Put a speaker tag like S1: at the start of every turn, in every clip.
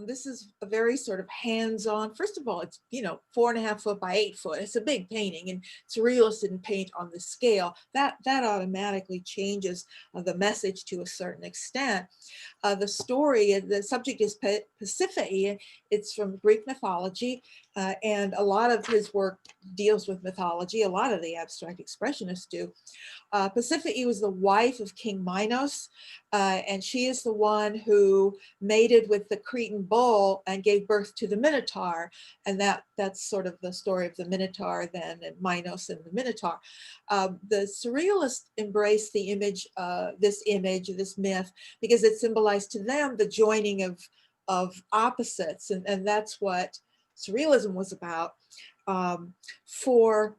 S1: This is a very sort of hands-on. First of all, it's, 4.5 foot by 8 foot. It's a big painting, and surrealists didn't paint on the scale. That automatically changes the message to a certain extent. The story, the subject is Pasiphae. It's from Greek mythology, and a lot of his work deals with mythology. A lot of the abstract expressionists do. Pasiphae was the wife of King Minos, and she is the one who mated with the Cretan bull and gave birth to the Minotaur. And that's sort of the story of the Minotaur then, and Minos and the Minotaur. The surrealists embraced the image, this myth, because it symbolized to them the joining of opposites, and that's what surrealism was about. For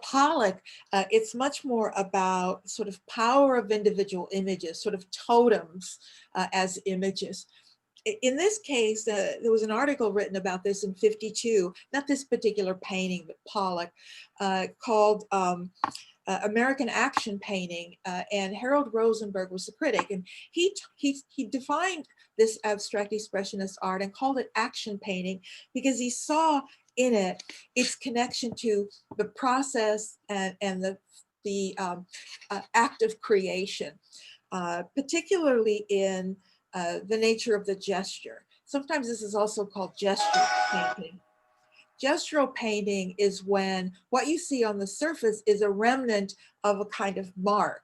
S1: Pollock, it's much more about sort of power of individual images, sort of totems as images. In this case, there was an article written about this in '52, not this particular painting, but Pollock, called American Action Painting, and Harold Rosenberg was the critic, and he defined this abstract expressionist art and called it action painting because he saw in it its connection to the process and the act of creation, particularly in the nature of the gesture. Sometimes this is also called gesture painting. Gestural painting is when what you see on the surface is a remnant of a kind of mark.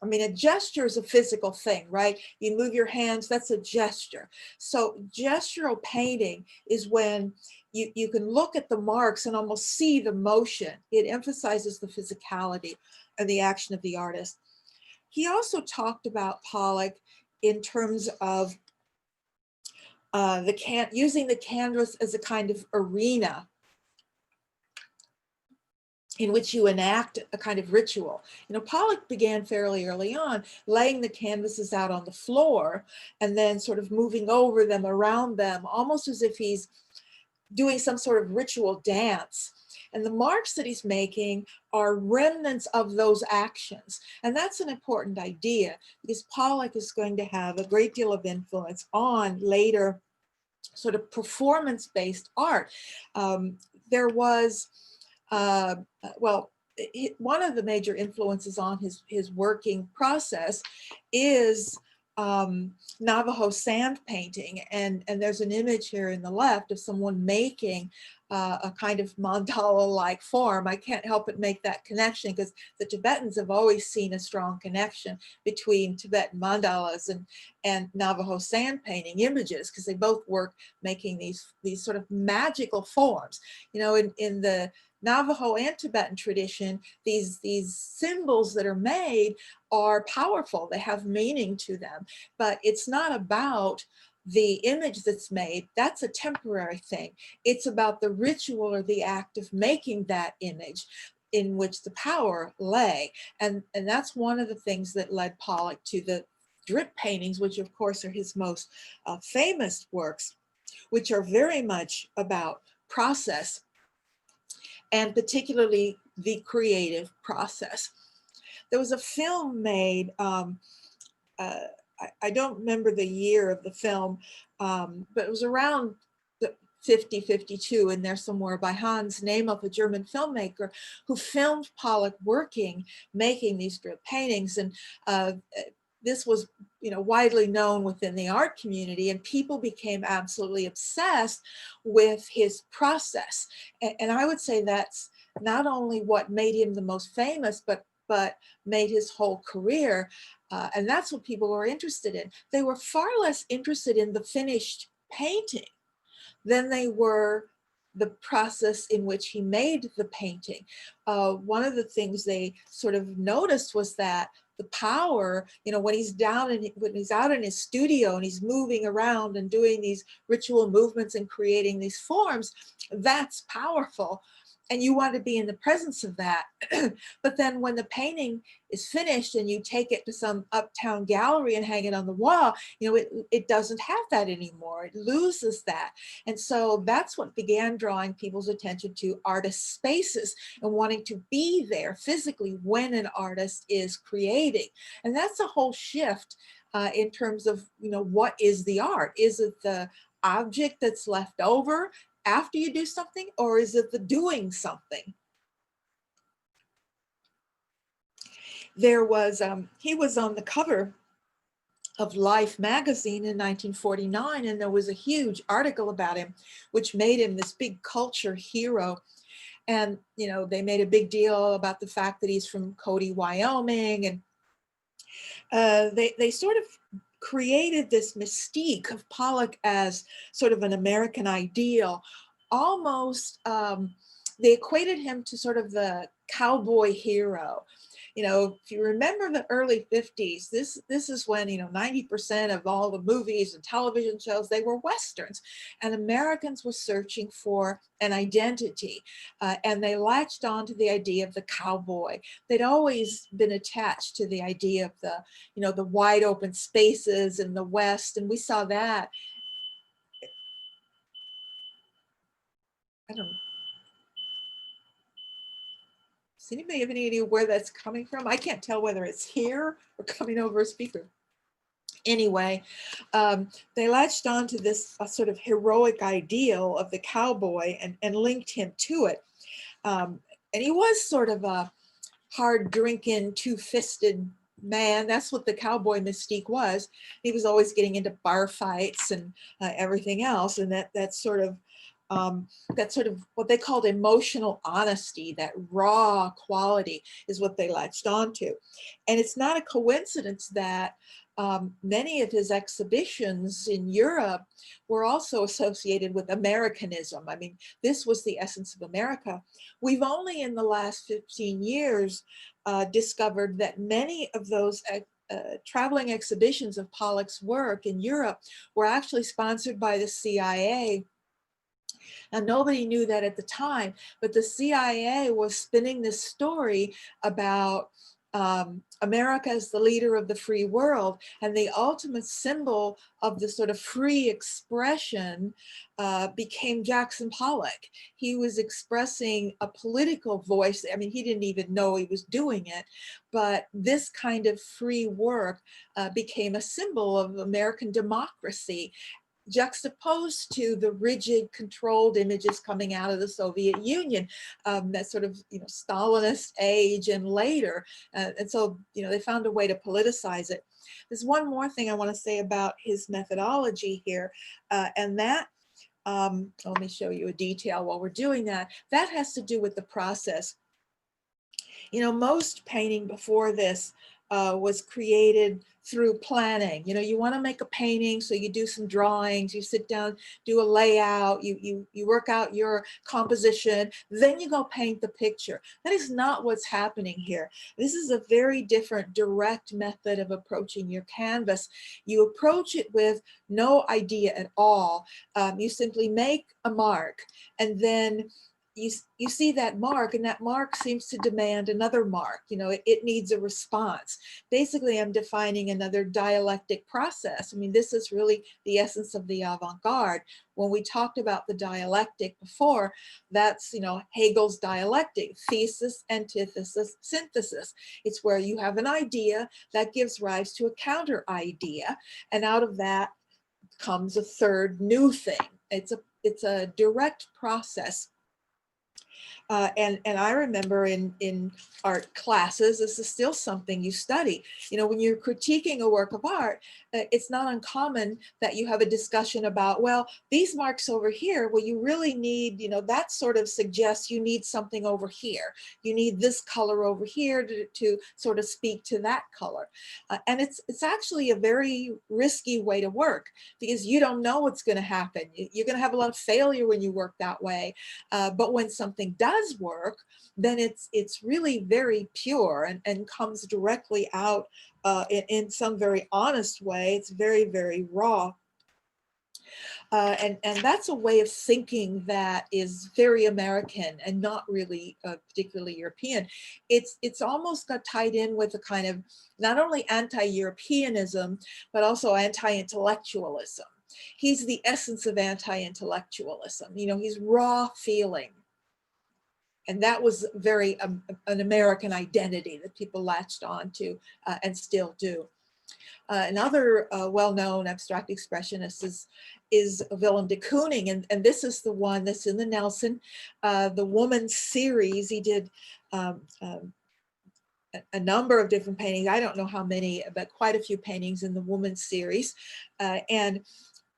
S1: I mean, a gesture is a physical thing, right? You move your hands, that's a gesture. So gestural painting is when you can look at the marks and almost see the motion. It emphasizes the physicality of the action of the artist. He also talked about Pollock in terms of using the canvas as a kind of arena in which you enact a kind of ritual. Pollock began fairly early on, laying the canvases out on the floor and then sort of moving over them, around them, almost as if he's doing some sort of ritual dance. And the marks that he's making are remnants of those actions. And that's an important idea because Pollock is going to have a great deal of influence on later sort of performance-based art. There was, one of the major influences on his working process is Navajo sand painting. And there's an image here in the left of someone making a kind of mandala-like form. I can't help but make that connection because the Tibetans have always seen a strong connection between Tibetan mandalas and Navajo sand painting images, because they both work making these sort of magical forms. In the Navajo and Tibetan tradition, these symbols that are made are powerful. They have meaning to them, but it's not about the image that's made. That's a temporary thing. It's about the ritual or the act of making that image in which the power lay. And that's one of the things that led Pollock to the drip paintings, which of course are his most famous works, which are very much about process, and particularly the creative process. There was a film made, I don't remember the year of the film, but it was around 52 in there somewhere, by Hans Nemeth, a German filmmaker, who filmed Pollock working, making these drip paintings. And this was widely known within the art community, and people became absolutely obsessed with his process. And I would say that's not only what made him the most famous, but made his whole career. And that's what people were interested in. They were far less interested in the finished painting than they were the process in which he made the painting. One of the things they sort of noticed was that the power, when he's out in his studio and he's moving around and doing these ritual movements and creating these forms, that's powerful. And you want to be in the presence of that. But then when the painting is finished and you take it to some uptown gallery and hang it on the wall, it doesn't have that anymore. It loses that. And so that's what began drawing people's attention to artist spaces and wanting to be there physically when an artist is creating. And that's a whole shift in terms of, what is the art? Is it the object that's left over after you do something, or is it the doing something? There was, he was on the cover of Life magazine in 1949, and there was a huge article about him, which made him this big culture hero. And, they made a big deal about the fact that he's from Cody, Wyoming. And they sort of created this mystique of Pollock as sort of an American ideal. Almost, they equated him to sort of the cowboy hero. If you remember the early 50s, this is when, 90% of all the movies and television shows, they were Westerns, and Americans were searching for an identity, and they latched on to the idea of the cowboy. They'd always been attached to the idea of the wide open spaces in the West, and we saw that. I don't know. Does anybody have any idea where that's coming from? I can't tell whether it's here or coming over a speaker. Anyway, they latched on to this sort of heroic ideal of the cowboy and linked him to it. And he was sort of a hard drinking, two-fisted man. That's what the cowboy mystique was. He was always getting into bar fights and everything else. And that's sort of what they called emotional honesty, that raw quality is what they latched onto. And it's not a coincidence that many of his exhibitions in Europe were also associated with Americanism. I mean, this was the essence of America. We've only in the last 15 years discovered that many of those traveling exhibitions of Pollock's work in Europe were actually sponsored by the CIA. And nobody knew that at the time, but the CIA was spinning this story about America as the leader of the free world, and the ultimate symbol of the sort of free expression became Jackson Pollock. He was expressing a political voice. I mean, he didn't even know he was doing it, but this kind of free work became a symbol of American democracy, juxtaposed to the rigid, controlled images coming out of the Soviet Union, that sort of, Stalinist age and later. And so, they found a way to politicize it. There's one more thing I want to say about his methodology here, and that, let me show you a detail while we're doing that. That has to do with the process. Most painting before this was created through planning. You want to make a painting, so you do some drawings, you sit down, do a layout, you work out your composition, then you go paint the picture. That is not what's happening here. This is a very different, direct method of approaching your canvas. You approach it with no idea at all. You simply make a mark, and then you see that mark, and that mark seems to demand another mark. It needs a response. Basically, I'm defining another dialectic process. I mean, this is really the essence of the avant-garde. When we talked about the dialectic before, that's, Hegel's dialectic, thesis, antithesis, synthesis. It's where you have an idea that gives rise to a counter idea, and out of that comes a third new thing. It's a direct process. And I remember in art classes, this is still something you study. When you're critiquing a work of art, it's not uncommon that you have a discussion about, well, these marks over here, well, you really need, that sort of suggests you need something over here. You need this color over here to sort of speak to that color. And it's actually a very risky way to work, because you don't know what's going to happen. You're going to have a lot of failure when you work that way. But when something does work, then it's really very pure and comes directly out in some very honest way. It's very, very raw. And that's a way of thinking that is very American and not really particularly European. It's almost got tied in with a kind of not only anti-Europeanism, but also anti-intellectualism. He's the essence of anti-intellectualism. He's raw feeling. And that was very an American identity that people latched on to and still do. Another well-known abstract expressionist is Willem de Kooning, and this is the one that's in the Nelson, the Woman series. He did a number of different paintings. I don't know how many, but quite a few paintings in the Woman series. And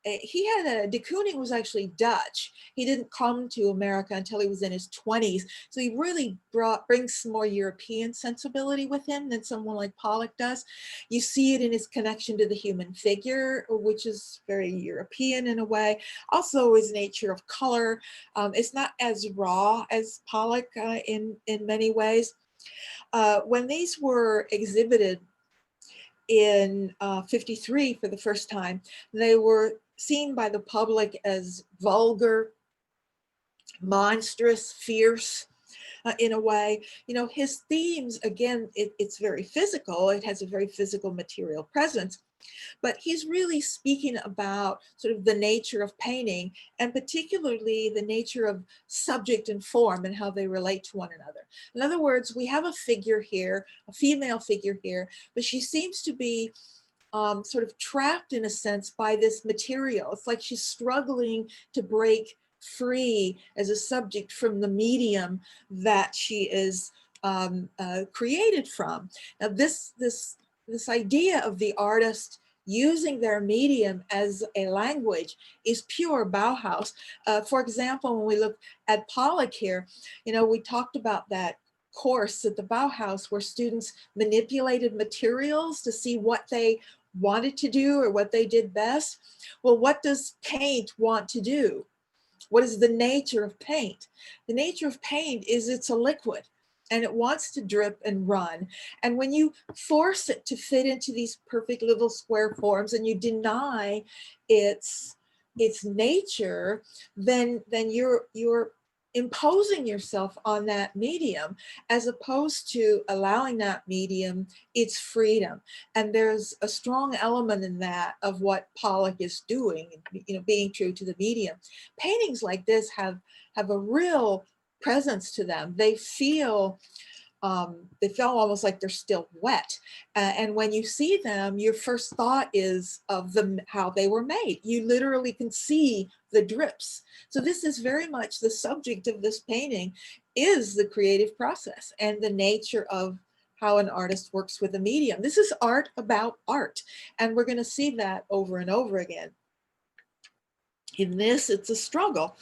S1: he had de Kooning was actually Dutch. He didn't come to America until he was in his 20s. So he really brings some more European sensibility with him than someone like Pollock does. You see it in his connection to the human figure, which is very European in a way. Also his nature of color. It's not as raw as Pollock in many ways. When these were exhibited in 53 for the first time, they were seen by the public as vulgar, monstrous, fierce in a way. You know, his themes, again, it's very physical. It has a very physical material presence. But he's really speaking about sort of the nature of painting, and particularly the nature of subject and form and how they relate to one another. In other words, we have a figure here, a female figure here, but she seems to be sort of trapped in a sense by this material. It's like she's struggling to break free as a subject from the medium that she is created from. Now this idea of the artist using their medium as a language is pure Bauhaus. For example, when we look at Pollock here, you know, we talked about that course at the Bauhaus where students manipulated materials to see what they wanted to do or what they did best. Well, what does paint want to do? What is the nature of paint? The nature of paint is it's a liquid, and it wants to drip and run. And when you force it to fit into these perfect little square forms and you deny its nature, then you're imposing yourself on that medium as opposed to allowing that medium its freedom. And there's a strong element in that of what Pollock is doing, you know, being true to the medium. Paintings like this have a real presence to them. They feel almost like they're still wet. And when you see them, your first thought is of them, how they were made. You literally can see the drips. So this is very much the subject of this painting, is the creative process and the nature of how an artist works with a medium. This is art about art. And we're going to see that over and over again. In this, it's a struggle.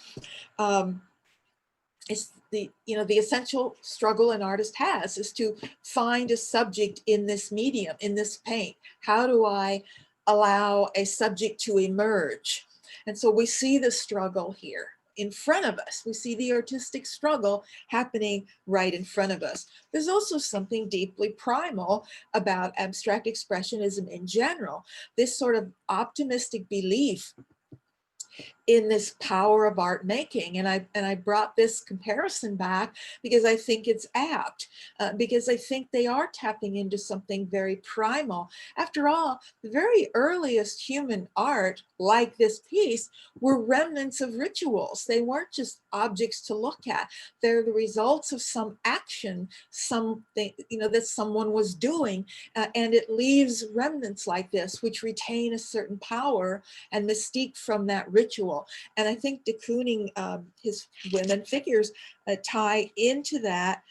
S1: It's the essential struggle an artist has is to find a subject in this medium, in this paint. How do I allow a subject to emerge? And so we see the struggle here in front of us. We see the artistic struggle happening right in front of us. There's also something deeply primal about abstract expressionism in general, this sort of optimistic belief in this power of art making. And I brought this comparison back because I think it's apt, because I think they are tapping into something very primal. After all, the very earliest human art, like this piece, were remnants of rituals. They weren't just objects to look at. They're the results of some action, something, that someone was doing, and it leaves remnants like this, which retain a certain power and mystique from that ritual. And I think de Kooning, his women figures tie into that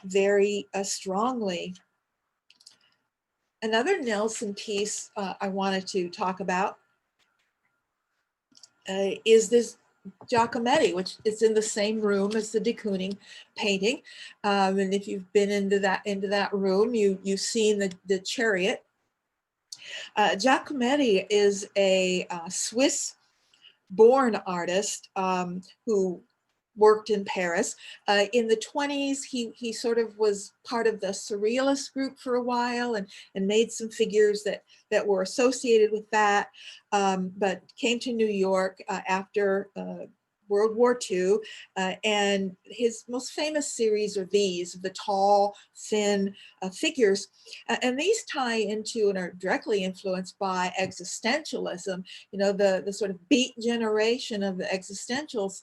S1: very strongly. Another Nelson piece I wanted to talk about is this Giacometti, which is in the same room as the de Kooning painting. And if you've been into that room, you've seen the chariot. Giacometti is a Swiss-born artist who worked in Paris. In the 20s, he sort of was part of the Surrealist group for a while and made some figures that were associated with that, but came to New York after World War II, and his most famous series are these, the tall, thin figures, and these tie into and are directly influenced by existentialism. The sort of beat generation of the existentials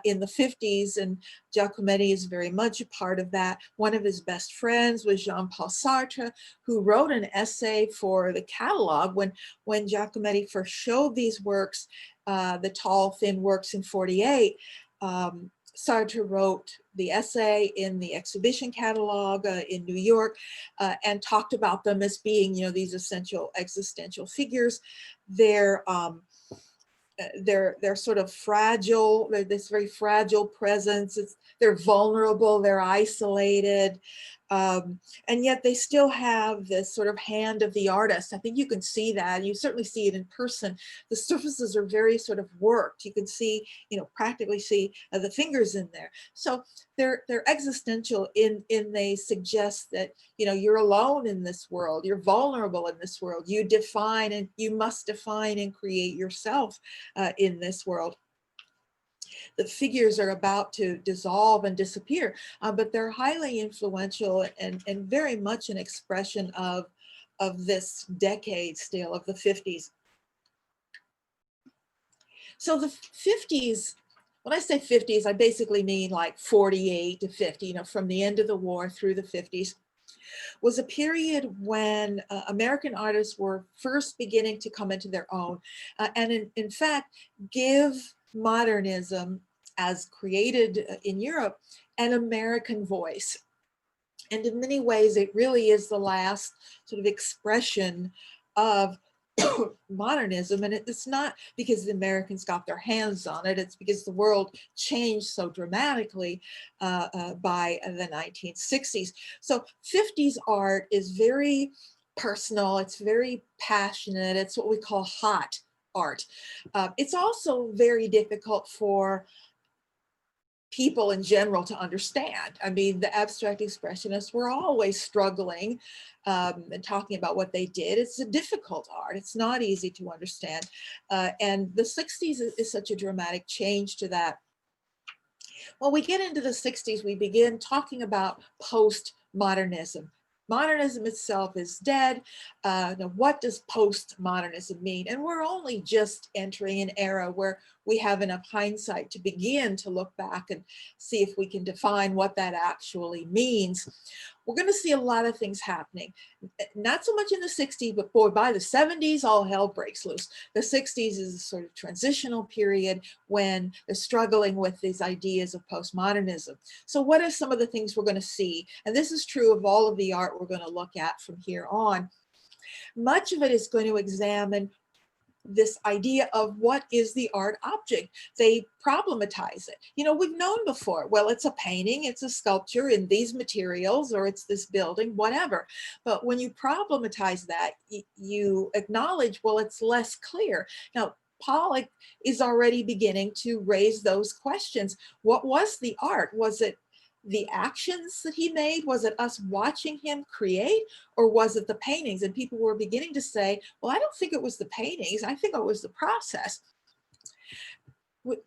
S1: in the 50s and Giacometti is very much a part of that. One of his best friends was Jean-Paul Sartre, who wrote an essay for the catalog when Giacometti first showed these works, the tall, thin works in 48. Sartre wrote the essay in the exhibition catalog in New York and talked about them as being, these essential existential figures. They're sort of fragile. They're this very fragile presence. They're vulnerable. They're isolated. And yet they still have this sort of hand of the artist. I think you can see that. You certainly see it in person. The surfaces are very sort of worked. You can see, practically see the fingers in there. So they're existential in they suggest that, you're alone in this world. You're vulnerable in this world. You define and you must define and create yourself in this world. The figures are about to dissolve and disappear, but they're highly influential and very much an expression of this decade still, of the 50s. So the 50s, when I say 50s, I basically mean like 48 to 50, from the end of the war through the 50s, was a period when American artists were first beginning to come into their own and in fact give modernism as created in Europe an American voice. And in many ways, it really is the last sort of expression of modernism. And it's not because the Americans got their hands on it, it's because the world changed so dramatically by the 1960s. So 50s art is very personal, it's very passionate, it's what we call hot art. It's also very difficult for people in general to understand. I mean, the abstract expressionists were always struggling and talking about what they did. It's a difficult art. It's not easy to understand. And the 60s is such a dramatic change to that. When we get into the 60s, we begin talking about postmodernism. Modernism itself is dead. Now, what does postmodernism mean? And we're only just entering an era where we have enough hindsight to begin to look back and see if we can define what that actually means. We're going to see a lot of things happening. Not so much in the 60s, but boy, by the 70s, all hell breaks loose. The 60s is a sort of transitional period when they're struggling with these ideas of postmodernism. So what are some of the things we're going to see? And this is true of all of the art we're going to look at from here on. Much of it is going to examine this idea of what is the art object. They problematize it. We've known before, well, it's a painting, it's a sculpture in these materials, or it's this building, whatever. But when you problematize that, you acknowledge, well, it's less clear. Now, Pollock is already beginning to raise those questions. What was the art? Was it the actions that he made? Was it us watching him create, or was it the paintings? And people were beginning to say, well, I don't think it was the paintings. I think it was the process.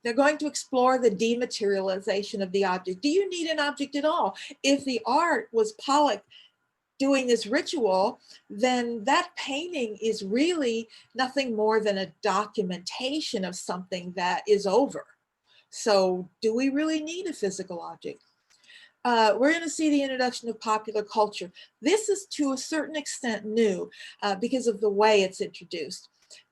S1: They're going to explore the dematerialization of the object. Do you need an object at all? If the art was Pollock doing this ritual, then that painting is really nothing more than a documentation of something that is over. So do we really need a physical object? We're going to see the introduction of popular culture. This is to a certain extent new because of the way it's introduced.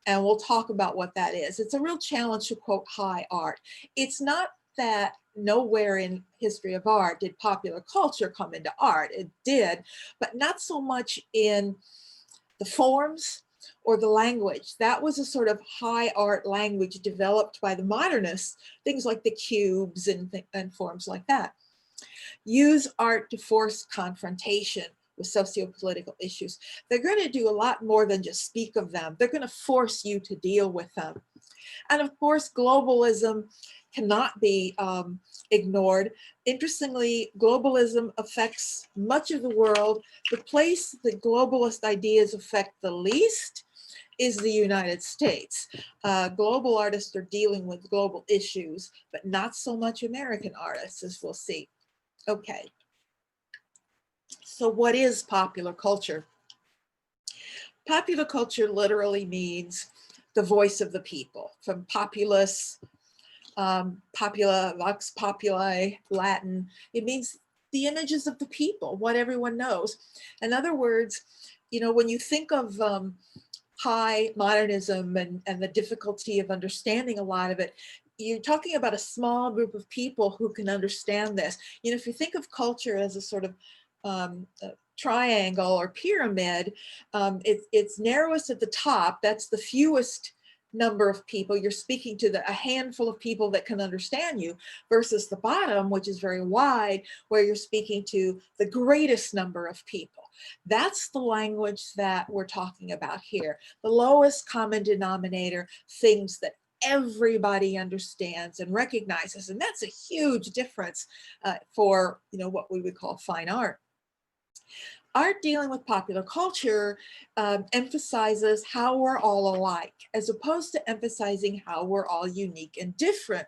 S1: And we'll talk about what that is. It's a real challenge to quote high art. It's not that nowhere in history of art did popular culture come into art. It did, but not so much in the forms or the language. That was a sort of high art language developed by the modernists, things like the cubes and forms like that. Use art to force confrontation with socio-political issues. They're going to do a lot more than just speak of them. They're going to force you to deal with them. And of course, globalism cannot be ignored. Interestingly, globalism affects much of the world. The place that globalist ideas affect the least is the United States. Global artists are dealing with global issues, but not so much American artists, as we'll see. Okay, so what is popular culture? Popular culture literally means the voice of the people, from populace, Popula, vox populi, Latin. It means the images of the people, what everyone knows. In other words, you know, when you think of high modernism and the difficulty of understanding a lot of it, you're talking about a small group of people who can understand this. You know, if you think of culture as a sort of triangle or pyramid, it's narrowest at the top. That's the fewest number of people. You're speaking to a handful of people that can understand you, versus the bottom, which is very wide, where you're speaking to the greatest number of people. That's the language that we're talking about here. The lowest common denominator, things that everybody understands and recognizes. And that's a huge difference for, you know, what we would call fine art. Art dealing with popular culture emphasizes how we're all alike, as opposed to emphasizing how we're all unique and different.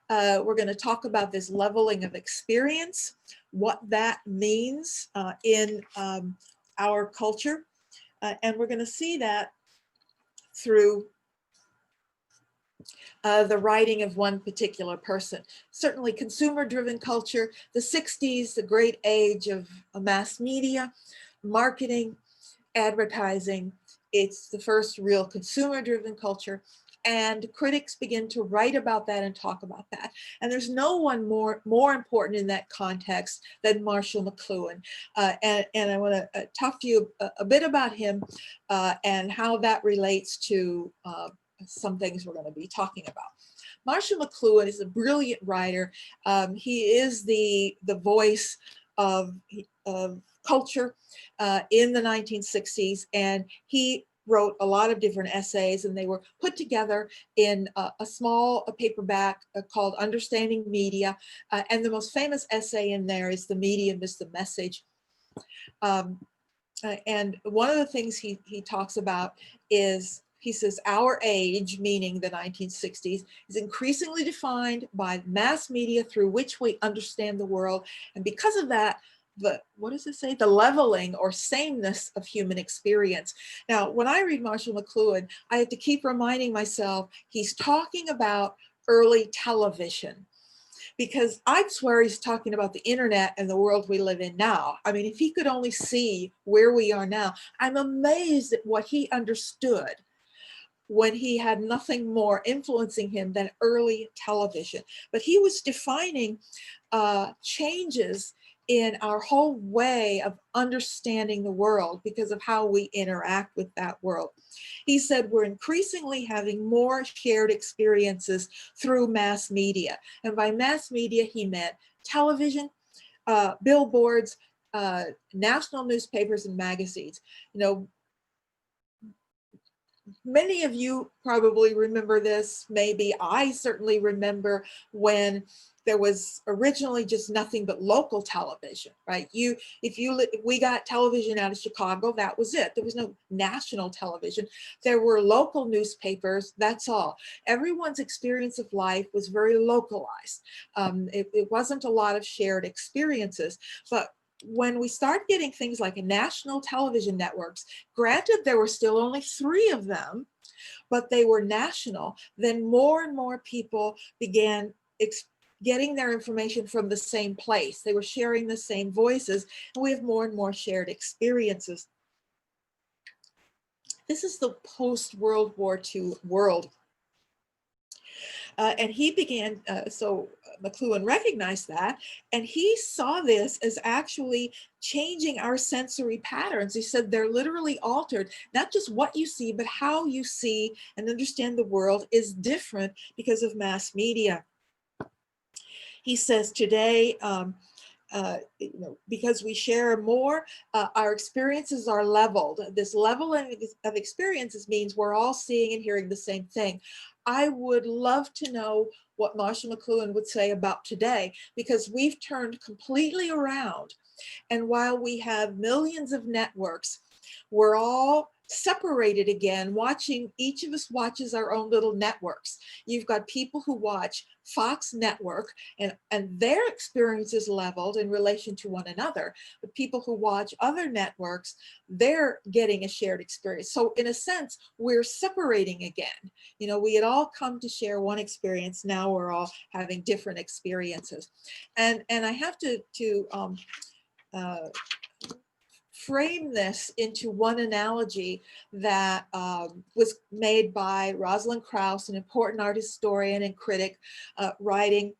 S1: We're going to talk about this leveling of experience, what that means in our culture. And we're going to see that through the writing of one particular person. Certainly consumer-driven culture, the 60s, the great age of mass media, marketing, advertising. It's the first real consumer-driven culture. And critics begin to write about that and talk about that. And there's no one more important in that context than Marshall McLuhan. And I want to talk to you a bit about him and how that relates to some things we're going to be talking about. Marshall McLuhan is a brilliant writer. He is the voice of culture in the 1960s, and he wrote a lot of different essays, and they were put together in a small paperback called Understanding Media. And the most famous essay in there is "The Medium is the Message." And one of the things he talks about is, he says, our age, meaning the 1960s, is increasingly defined by mass media through which we understand the world. And because of that, what does it say? The leveling or sameness of human experience. Now, when I read Marshall McLuhan, I have to keep reminding myself he's talking about early television, because I'd swear he's talking about the internet and the world we live in now. I mean, if he could only see where we are now, I'm amazed at what he understood when he had nothing more influencing him than early television. But he was defining changes in our whole way of understanding the world because of how we interact with that world. He said we're increasingly having more shared experiences through mass media. And by mass media, he meant television, billboards, national newspapers and magazines. You know, many of you probably remember this. Maybe I certainly remember when there was originally just nothing but local television, right? We got television out of Chicago, that was it. There was no national television. There were local newspapers, that's all. Everyone's experience of life was very localized. It wasn't a lot of shared experiences, but when we start getting things like national television networks, granted there were still only 3 of them, but they were national, then more and more people began getting their information from the same place. They were sharing the same voices, and we have more and more shared experiences. This is the post-World War II world. And he began, so McLuhan recognized that, and he saw this as actually changing our sensory patterns. He said they're literally altered. Not just what you see, but how you see and understand the world is different because of mass media. He says today, you know, because we share more, our experiences are leveled. This leveling of experiences means we're all seeing and hearing the same thing. I would love to know what Marshall McLuhan would say about today, because we've turned completely around. And while we have millions of networks, we're all separated again, watching, each of us watches our own little networks. You've got people who watch Fox Network and their experience is leveled in relation to one another. But people who watch other networks, they're getting a shared experience. So in a sense, we're separating again. You know, we had all come to share one experience. Now we're all having different experiences. And I have to frame this into one analogy that was made by Rosalind Krauss, an important art historian and critic, writing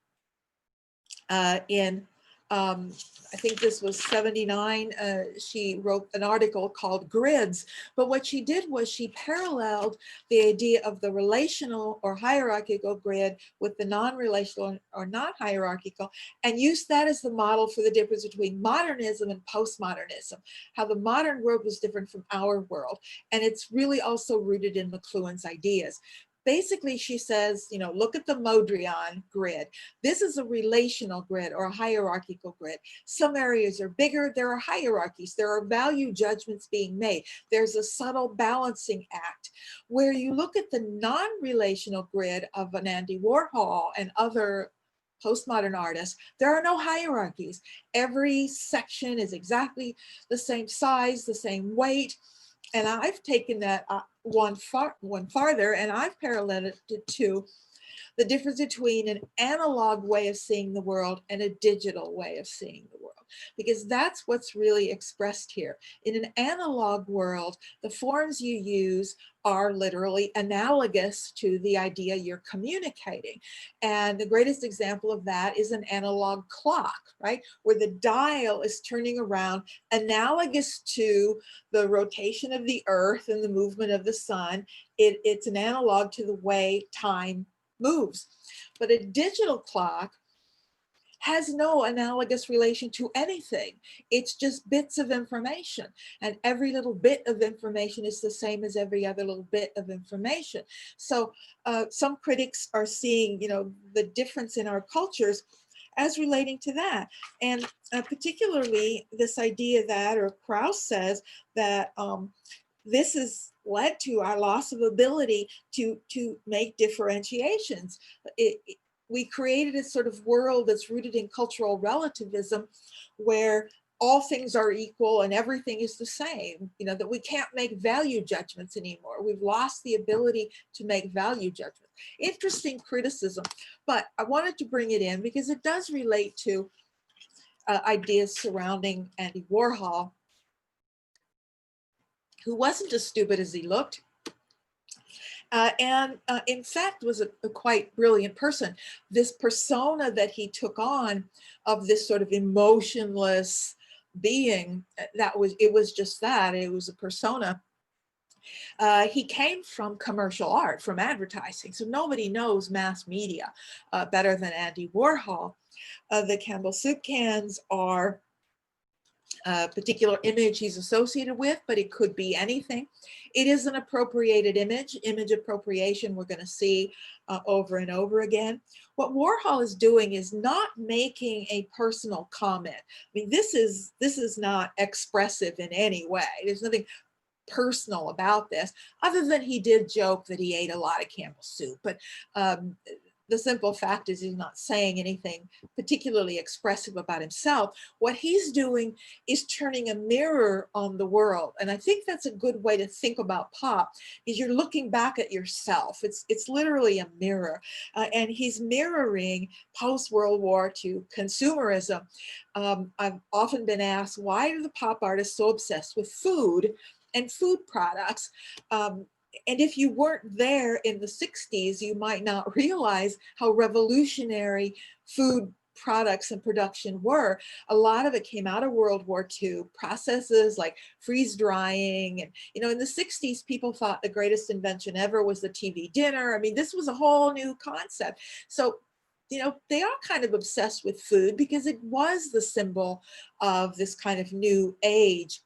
S1: in, I think this was 79, she wrote an article called Grids, but what she did was she paralleled the idea of the relational or hierarchical grid with the non-relational or not hierarchical, and used that as the model for the difference between modernism and postmodernism, how the modern world was different from our world. And it's really also rooted in McLuhan's ideas. Basically, she says, you know, look at the Modrian grid. This is a relational grid or a hierarchical grid. Some areas are bigger, there are hierarchies, there are value judgments being made. There's a subtle balancing act. Where you look at the non-relational grid of an Andy Warhol and other postmodern artists, there are no hierarchies. Every section is exactly the same size, the same weight. And I've taken that one farther, and I've paralleled it to the difference between an analog way of seeing the world and a digital way of seeing the world, because that's what's really expressed here. In an analog world, the forms you use are literally analogous to the idea you're communicating. And the greatest example of that is an analog clock, right? Where the dial is turning around, analogous to the rotation of the earth and the movement of the sun. It's an analog to the way time moves. But a digital clock has no analogous relation to anything. It's just bits of information, and every little bit of information is the same as every other little bit of information. So some critics are seeing, you know, the difference in our cultures as relating to that. And particularly this idea that, or Krauss says that this has led to our loss of ability to make differentiations. We created a sort of world that's rooted in cultural relativism, where all things are equal and everything is the same, you know, that we can't make value judgments anymore. We've lost the ability to make value judgments. Interesting criticism, but I wanted to bring it in because it does relate to ideas surrounding Andy Warhol, who wasn't as stupid as he looked. And in fact was a quite brilliant person. This persona that he took on of this sort of emotionless being, it was just that, it was a persona. He came from commercial art, from advertising, so nobody knows mass media better than Andy Warhol. The Campbell soup cans are a particular image he's associated with, but it could be anything. It is an appropriated image appropriation we're going to see over and over again. What Warhol is doing is not making a personal comment. I mean, this is not expressive in any way. There's nothing personal about this, other than he did joke that he ate a lot of Campbell soup. But the simple fact is he's not saying anything particularly expressive about himself. What he's doing is turning a mirror on the world. And I think that's a good way to think about pop, is you're looking back at yourself. It's literally a mirror. And he's mirroring post-World War II consumerism. I've often been asked, why are the pop artists so obsessed with food and food products? And if you weren't there in the 60s, you might not realize how revolutionary food products and production were. A lot of it came out of World War II, processes like freeze drying. And, you know, in the 60s, people thought the greatest invention ever was the TV dinner. I mean, this was a whole new concept. So, you know, they are kind of obsessed with food because it was the symbol of this kind of new age.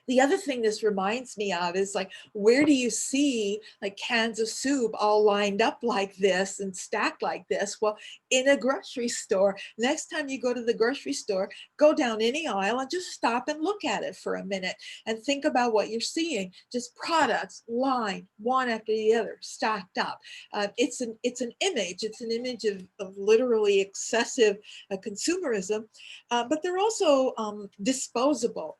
S1: The other thing this reminds me of is like, where do you see like cans of soup all lined up like this and stacked like this? Well, in a grocery store. Next time you go to the grocery store, go down any aisle and just stop and look at it for a minute and think about what you're seeing. Just products lined one after the other, stacked up. It's an image. It's an image of literally excessive consumerism, but they're also disposable.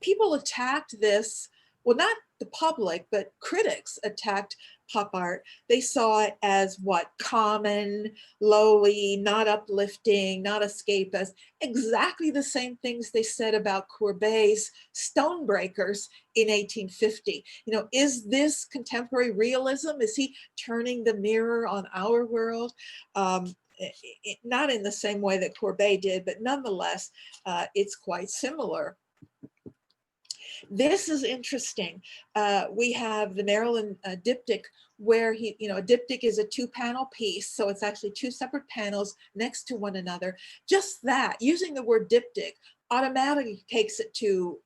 S1: People attacked this, well, not the public, but critics attacked pop art. They saw it as what? Common, lowly, not uplifting, not escapist. Exactly the same things they said about Courbet's Stonebreakers in 1850. You know, is this contemporary realism? Is he turning the mirror on our world? Not in the same way that Courbet did, but nonetheless, it's quite similar. This is interesting. We have the Maryland diptych where he, you know, a diptych is a 2-panel piece. So it's actually 2 separate panels next to one another. Just that, using the word diptych automatically takes it to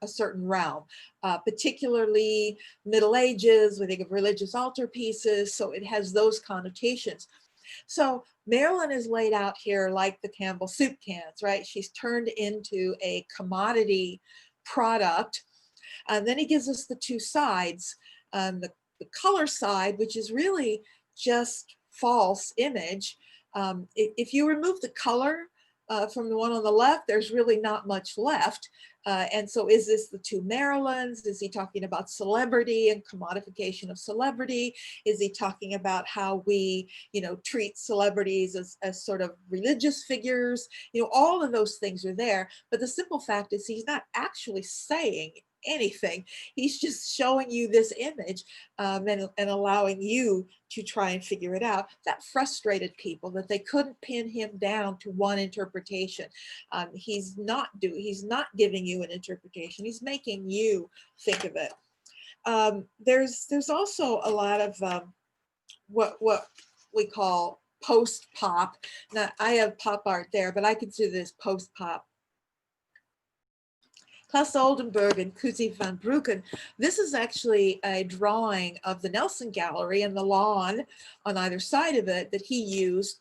S1: a certain realm, particularly Middle Ages, we think of religious altar pieces. So it has those connotations. So Marilyn is laid out here like the Campbell soup cans, right? She's turned into a commodity product. And then he gives us the 2 sides, the color side, which is really just false image. If you remove the color from the one on the left, there's really not much left. And so is this the 2 Marilyns? Is he talking about celebrity and commodification of celebrity? Is he talking about how we, you know, treat celebrities as sort of religious figures? You know, all of those things are there. But the simple fact is he's not actually saying anything. He's just showing you this image and allowing you to try and figure it out. That frustrated people, that they couldn't pin him down to one interpretation. He's not giving you an interpretation. He's making you think of it. There's also a lot of what we call post-pop. Now, I have pop art there, but I consider this post-pop. Klaus Oldenburg and Kuzi van Bruggen. This is actually a drawing of the Nelson Gallery and the lawn on either side of it that he used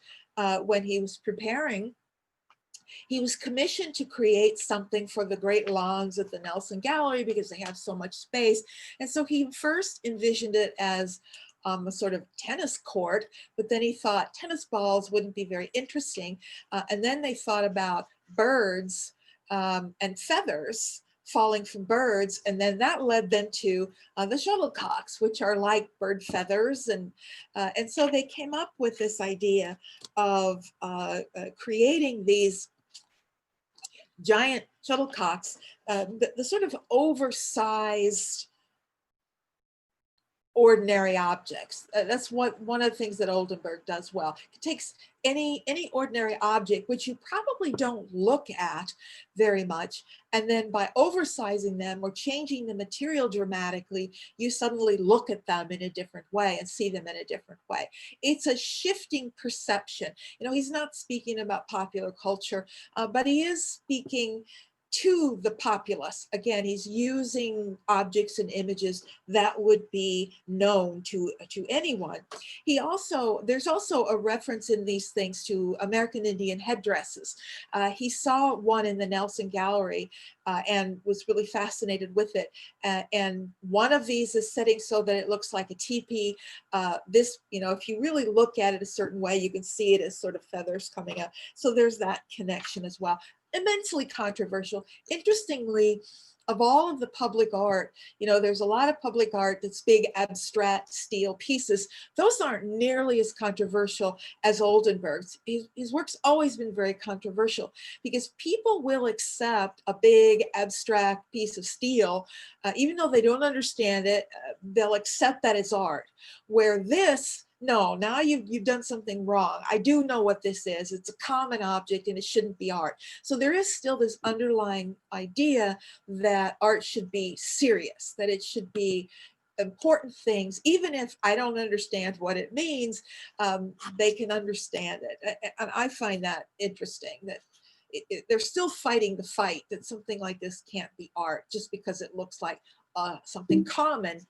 S1: when he was preparing. He was commissioned to create something for the great lawns at the Nelson Gallery because they have so much space. And so he first envisioned it as a sort of tennis court, but then he thought tennis balls wouldn't be very interesting. And then they thought about birds and feathers falling from birds. And then that led them to the shuttlecocks, which are like bird feathers. And so they came up with this idea of creating these giant shuttlecocks, the sort of oversized ordinary objects. That's one of the things that Oldenburg does well. It takes any ordinary object, which you probably don't look at very much, and then by oversizing them or changing the material dramatically, you suddenly look at them in a different way and see them in a different way. It's a shifting perception. You know, he's not speaking about popular culture, but he is speaking to the populace. Again, he's using objects and images that would be known to anyone. There's also a reference in these things to American Indian headdresses. He saw one in the Nelson Gallery and was really fascinated with it. And one of these is setting so that it looks like a teepee. This, you know, if you really look at it a certain way, you can see it as sort of feathers coming up. So there's that connection as well. Immensely controversial. Interestingly, of all of the public art, you know, there's a lot of public art that's big abstract steel pieces. Those aren't nearly as controversial as Oldenburg's. His work's always been very controversial because people will accept a big abstract piece of steel, even though they don't understand it, they'll accept that it's art. Where this, no, now you've done something wrong. I do know what this is. It's a common object and it shouldn't be art. So there is still this underlying idea that art should be serious, that it should be important things. Even if I don't understand what it means, they can understand it. And I find that interesting, that they're still fighting the fight that something like this can't be art just because it looks like something common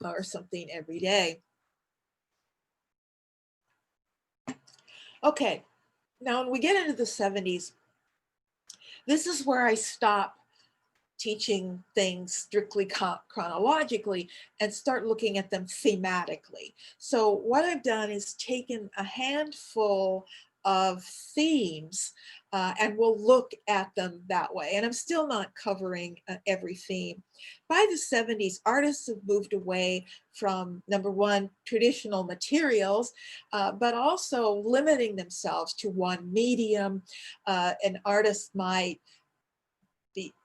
S1: or something everyday. Okay, now when we get into the 70s, this is where I stop teaching things strictly chronologically and start looking at them thematically. So what I've done is taken a handful of themes and we'll look at them that way. And I'm still not covering every theme. By the 70s, artists have moved away from, number one, traditional materials, but also limiting themselves to one medium. An artist might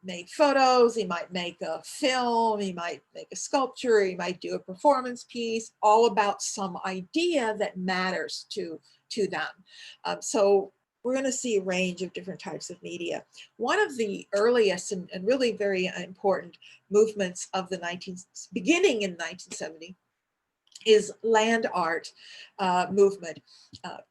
S1: make photos, he might make a film, he might make a sculpture, he might do a performance piece, all about some idea that matters to them. So we're going to see a range of different types of media. One of the earliest and really very important movements of the beginning in 1970 is land art movement.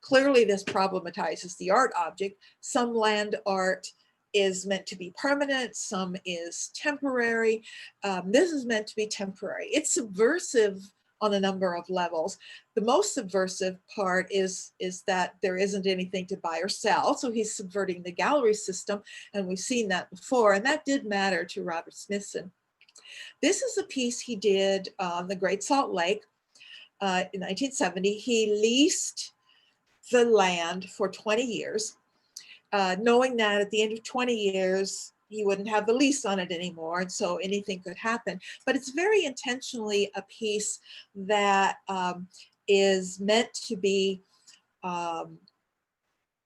S1: Clearly this problematizes the art object. Some land art is meant to be permanent, some is temporary. This is meant to be temporary. It's subversive on a number of levels. The most subversive part is that there isn't anything to buy or sell. So he's subverting the gallery system, and we've seen that before, and that did matter to Robert Smithson. This is a piece he did on the Great Salt Lake in 1970. He leased the land for 20 years. Knowing that at the end of 20 years, he wouldn't have the lease on it anymore, and so anything could happen. But it's very intentionally a piece that is meant to be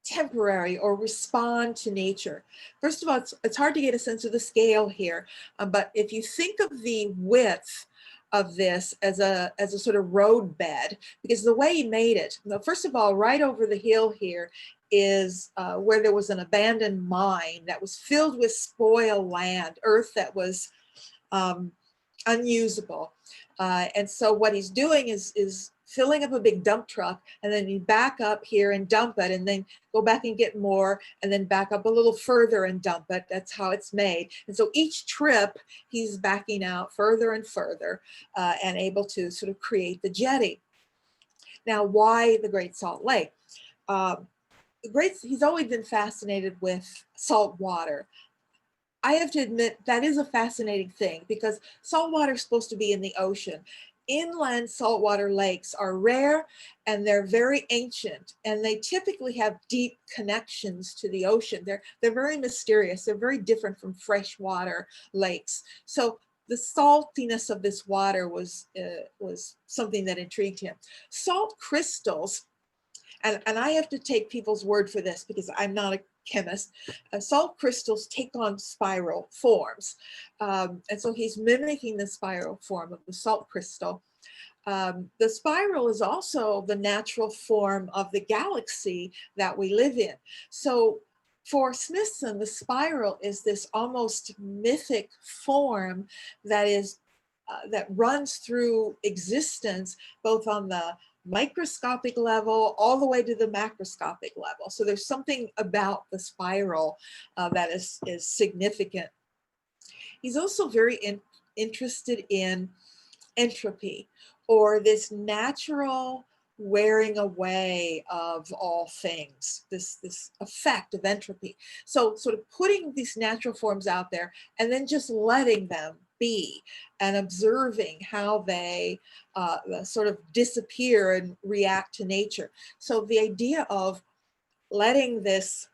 S1: temporary or respond to nature. First of all, it's hard to get a sense of the scale here, but if you think of the width of this as a sort of road bed, because the way he made it, first of all, right over the hill here is where there was an abandoned mine that was filled with spoil land, earth that was unusable. And so what he's doing is filling up a big dump truck, and then you back up here and dump it, and then go back and get more, and then back up a little further and dump it. That's how it's made. And so each trip, he's backing out further and further and able to sort of create the jetty. Now, why the Great Salt Lake? He's always been fascinated with salt water. I have to admit that is a fascinating thing, because salt water is supposed to be in the ocean. Inland saltwater lakes are rare and they're very ancient, and they typically have deep connections to the ocean. They're very mysterious. They're very different from freshwater lakes. So the saltiness of this water was something that intrigued him. Salt crystals, and I have to take people's word for this because I'm not a chemist. Salt crystals take on spiral forms. And so he's mimicking the spiral form of the salt crystal. The spiral is also the natural form of the galaxy that we live in. So for Smithson, the spiral is this almost mythic form that is that runs through existence, both on the microscopic level all the way to the macroscopic level. So there's something about the spiral that is significant. He's also very interested in entropy, or this natural wearing away of all things, this effect of entropy. So sort of putting these natural forms out there and then just letting them be and observing how they sort of disappear and react to nature. So the idea of letting this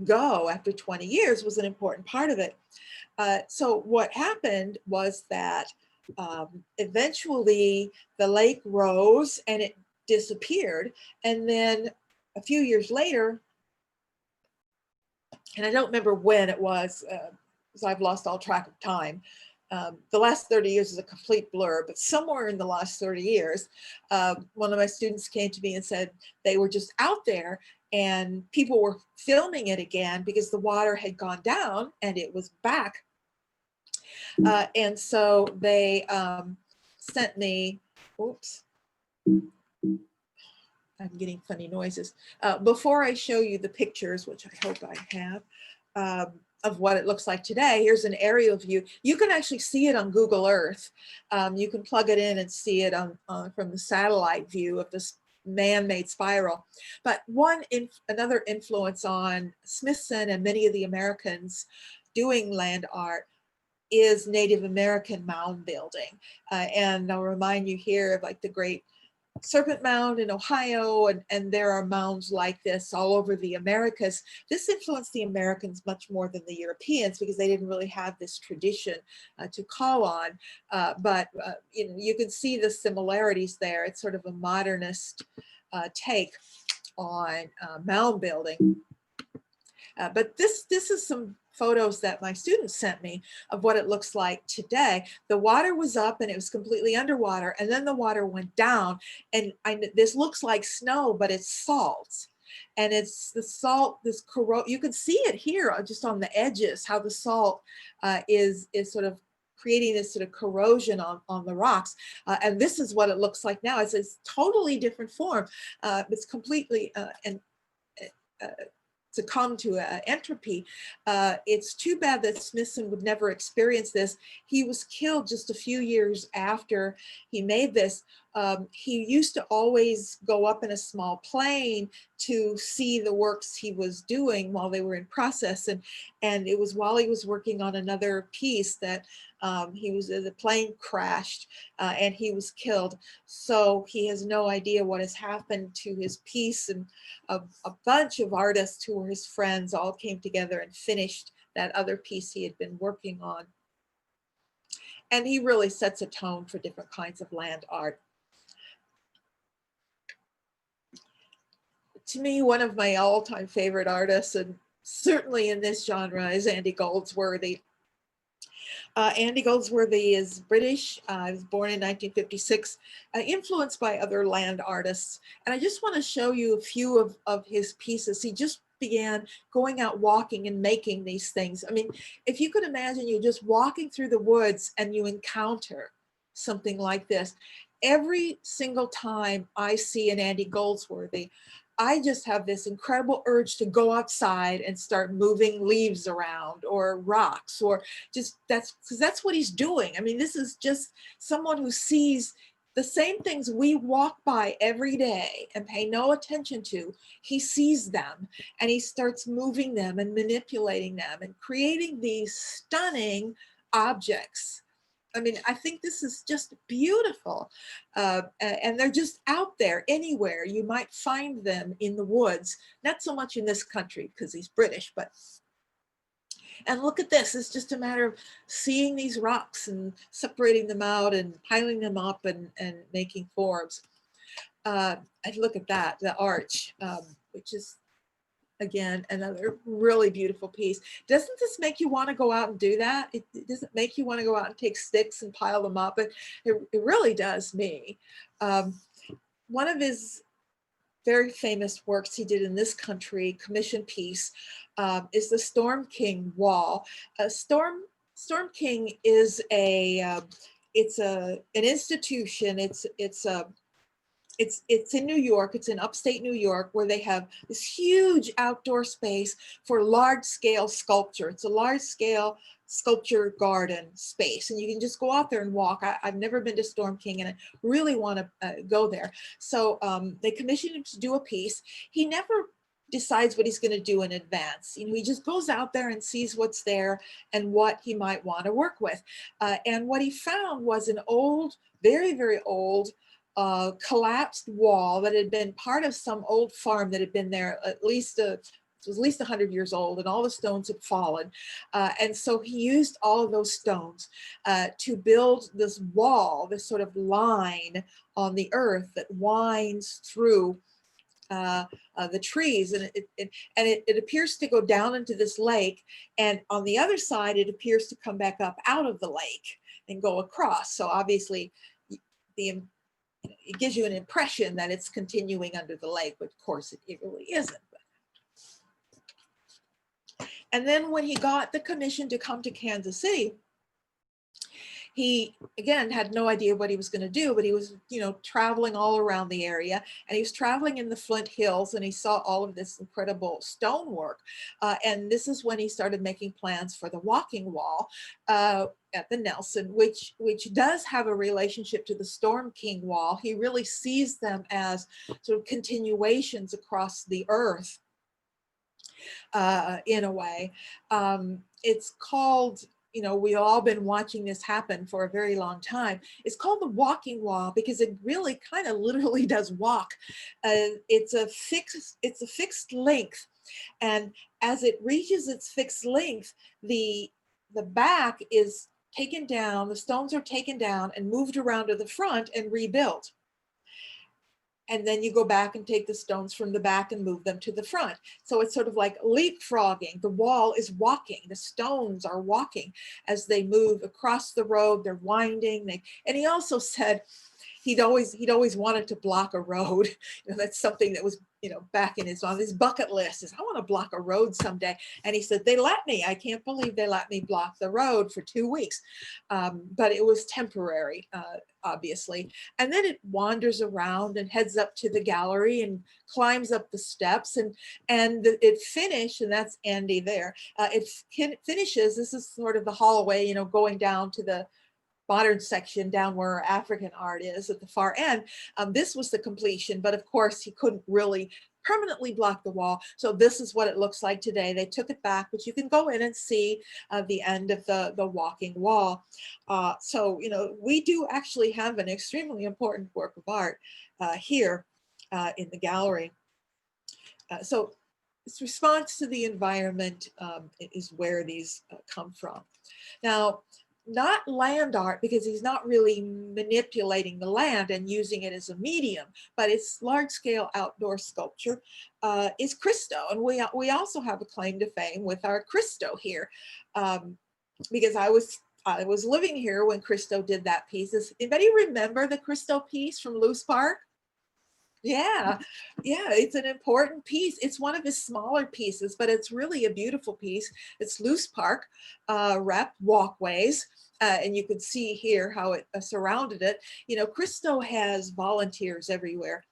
S1: go after 20 years was an important part of it. So what happened was that eventually the lake rose and it disappeared. And then a few years later, and I don't remember when it was, because I've lost all track of time. The last 30 years is a complete blur, but somewhere in the last 30 years, one of my students came to me and said they were just out there and people were filming it again because the water had gone down and it was back. And so they sent me, oops, I'm getting funny noises. Before I show you the pictures, which I hope I have, of what it looks like today, here's an aerial view. You can actually see it on Google Earth. You can plug it in and see it on from the satellite view of this man-made spiral. But another influence on Smithson and many of the Americans doing land art is Native American mound building. And I'll remind you here of like the great Serpent Mound in Ohio, and there are mounds like this all over the Americas. This influenced the Americans much more than the Europeans because they didn't really have this tradition to call on. But you know, you can see the similarities there. It's sort of a modernist take on mound building. But this is some photos that my students sent me of what it looks like today. The water was up and it was completely underwater, and then the water went down, and this looks like snow, but it's salt. And it's the salt, you can see it here just on the edges, how the salt is sort of creating this sort of corrosion on the rocks. And this is what it looks like now. It's a totally different form. It's completely succumb to entropy. It's too bad that Smithson would never experience this. He was killed just a few years after he made this. He used to always go up in a small plane to see the works he was doing while they were in process. And it was while he was working on another piece that the plane crashed and he was killed. So he has no idea what has happened to his piece, and a bunch of artists who were his friends all came together and finished that other piece he had been working on. And he really sets a tone for different kinds of land art. To me, one of my all-time favorite artists, and certainly in this genre, is Andy Goldsworthy. Andy Goldsworthy is British. He was born in 1956, influenced by other land artists. And I just want to show you a few of his pieces. He just began going out walking and making these things. I mean, if you could imagine you're just walking through the woods and you encounter something like this. Every single time I see an Andy Goldsworthy, I just have this incredible urge to go outside and start moving leaves around or rocks, or just because that's what he's doing. I mean, this is just someone who sees the same things we walk by every day and pay no attention to. He sees them and he starts moving them and manipulating them and creating these stunning objects. I mean, I think this is just beautiful. And they're just out there anywhere. You might find them in the woods, not so much in this country because he's British, but, and look at this. It's just a matter of seeing these rocks and separating them out and piling them up and making forms. And look at that, the arch, which is, again, another really beautiful piece. Doesn't this make you want to go out and do that? It doesn't make you want to go out and take sticks and pile them up. It really does me. One of his very famous works he did in this country, commission piece, is the Storm King wall. Storm King is an institution. It's in New York. It's in upstate New York, where they have this huge outdoor space for large-scale sculpture. It's a large-scale sculpture garden space, and you can just go out there and walk. I've never been to Storm King, and I really want to go there. So they commissioned him to do a piece. He never decides what he's going to do in advance. You know, he just goes out there and sees what's there and what he might want to work with. And what he found was an old, very, very old, collapsed wall that had been part of some old farm that had been there it was at least 100 years old, and all the stones had fallen. And so he used all of those stones to build this wall, this sort of line on the earth that winds through the trees, and it appears to go down into this lake, and on the other side it appears to come back up out of the lake and go across. So obviously it gives you an impression that it's continuing under the lake, but of course it really isn't. And then when he got the commission to come to Kansas City, he, again, had no idea what he was going to do, but he was, traveling all around the area, and he was traveling in the Flint Hills, and he saw all of this incredible stonework. And this is when he started making plans for the walking wall at the Nelson, which does have a relationship to the Storm King wall. He really sees them as sort of continuations across the earth, in a way. It's called, we've all been watching this happen for a very long time. It's called the walking wall because it really kind of literally does walk. It's a fixed length, and as it reaches its fixed length, the back is taken down, the stones are taken down and moved around to the front and rebuilt. And then you go back and take the stones from the back and move them to the front. So it's sort of like leapfrogging. The wall is walking. The stones are walking as they move across the road. They're winding. And he also said he'd always wanted to block a road. That's something that was, back on his bucket list, is I want to block a road someday. And he said, they let me. I can't believe they let me block the road for 2 weeks. But it was temporary, obviously. And then it wanders around and heads up to the gallery and climbs up the steps, and it finished, and that's Andy there. It finishes, this is sort of the hallway, going down to the modern section down where African art is at the far end. This was the completion, but of course he couldn't really permanently block the wall. So this is what it looks like today. They took it back, but you can go in and see the end of the walking wall. So, we do actually have an extremely important work of art here in the gallery. So its response to the environment is where these come from. Now, not land art, because he's not really manipulating the land and using it as a medium, but it's large-scale outdoor sculpture, is Christo. And we also have a claim to fame with our Christo here, because I was living here when Christo did that piece. Does anybody remember the Christo piece from Loose Park? Yeah, it's an important piece. It's one of his smaller pieces, but it's really a beautiful piece. It's Loose Park, wrapped walkways, and you can see here how it surrounded it. Christo has volunteers everywhere.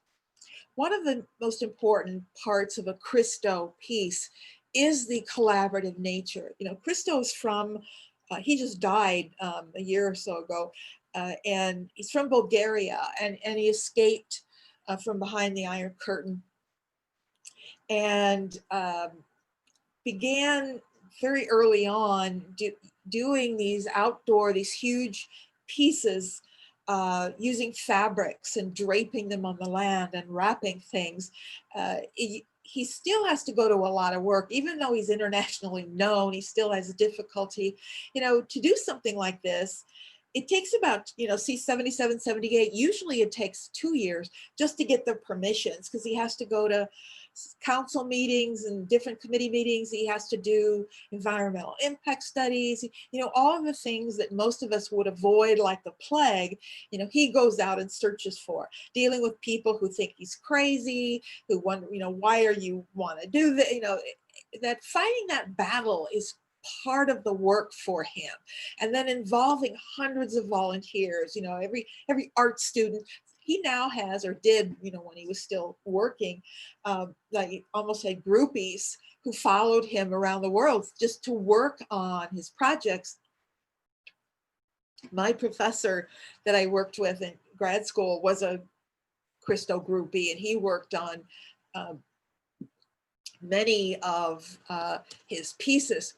S1: One of the most important parts of a Christo piece is the collaborative nature. Christo's from, he just died a year or so ago, and he's from Bulgaria, and he escaped from behind the Iron Curtain, and began very early on doing these huge pieces, using fabrics and draping them on the land and wrapping things. He still has to go to a lot of work, even though he's internationally known. He still has difficulty, to do something like this. It takes about, see, 77, 78, usually it takes 2 years just to get the permissions, because he has to go to council meetings and different committee meetings. He has to do environmental impact studies, all of the things that most of us would avoid like the plague. He goes out and searches for, dealing with people who think he's crazy, who wonder, why are you want to do that? That fighting that battle is part of the work for him, and then involving hundreds of volunteers, every art student. He now has, or did, when he was still working, like almost like groupies who followed him around the world just to work on his projects. My professor that I worked with in grad school was a Christo groupie, and he worked on many of his pieces.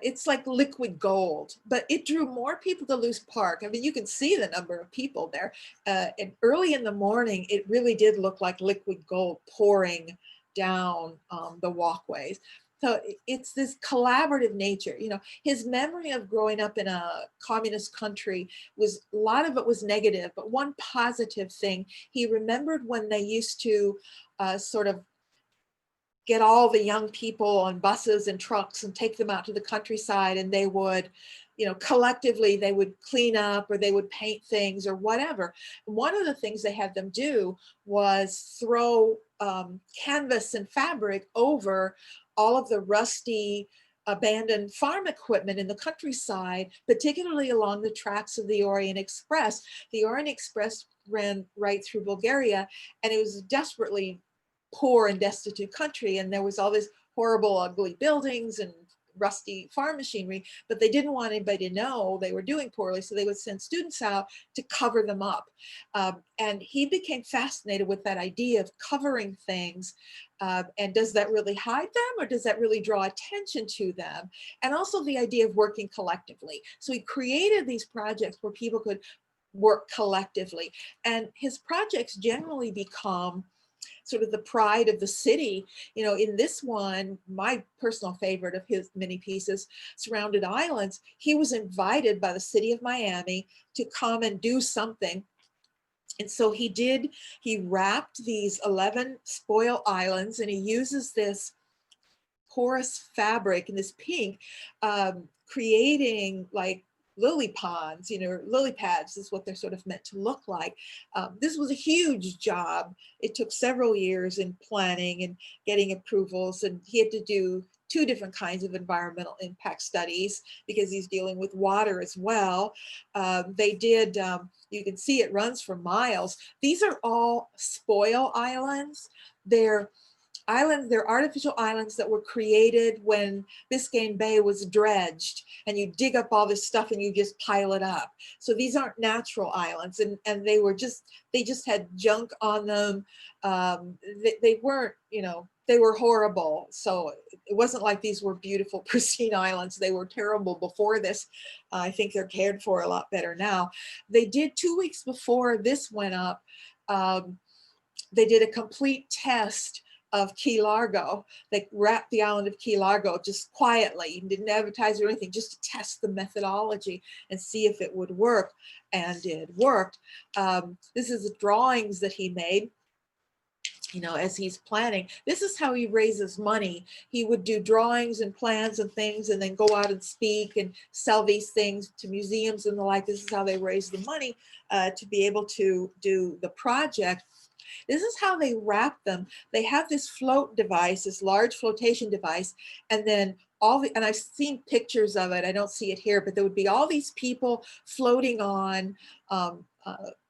S1: It's like liquid gold, but it drew more people to Loose Park. I mean, you can see the number of people there. And early in the morning, it really did look like liquid gold pouring down the walkways. So it's this collaborative nature. His memory of growing up in a communist country was, a lot of it was negative, but one positive thing, he remembered when they used to sort of get all the young people on buses and trucks and take them out to the countryside, and they would, collectively they would clean up, or they would paint things or whatever. One of the things they had them do was throw canvas and fabric over all of the rusty abandoned farm equipment in the countryside, particularly along the tracks of the Orient Express. The Orient Express ran right through Bulgaria, and it was a desperately poor and destitute country, and there was all this horrible, ugly buildings and rusty farm machinery, but they didn't want anybody to know they were doing poorly, so they would send students out to cover them up. And he became fascinated with that idea of covering things. And does that really hide them, or does that really draw attention to them? And also the idea of working collectively. So he created these projects where people could work collectively. And his projects generally become sort of the pride of the city. You know, in this one, my personal favorite of his many pieces, Surrounded Islands, he was invited by the city of Miami to come and do something. And so he wrapped these 11 spoil islands, and he uses this porous fabric and this pink, creating like lily ponds, you know, lily pads is what they're sort of meant to look like. This was a huge job. It took several years in planning and getting approvals, and he had to do 2 different kinds of environmental impact studies because he's dealing with water as well. They did, you can see it runs for miles. These are all spoil islands. They're artificial islands that were created when Biscayne Bay was dredged, and you dig up all this stuff and you just pile it up. So these aren't natural islands, and they just had junk on them. They weren't, you know, they were horrible. So it wasn't like these were beautiful, pristine islands. They were terrible before this. I think they're cared for a lot better now. They did 2 weeks before this went up. They did a complete test of Key Largo. They wrapped the island of Key Largo just quietly, didn't advertise or anything, just to test the methodology and see if it would work, and it worked. This is the drawings that he made, you know, as he's planning. This is how he raises money. He would do drawings and plans and things, and then go out and speak and sell these things to museums and the like. This is how they raise the money to be able to do the project. This is how they wrap them. They have this float device, this large flotation device, and then and I've seen pictures of it, I don't see it here, but there would be all these people floating on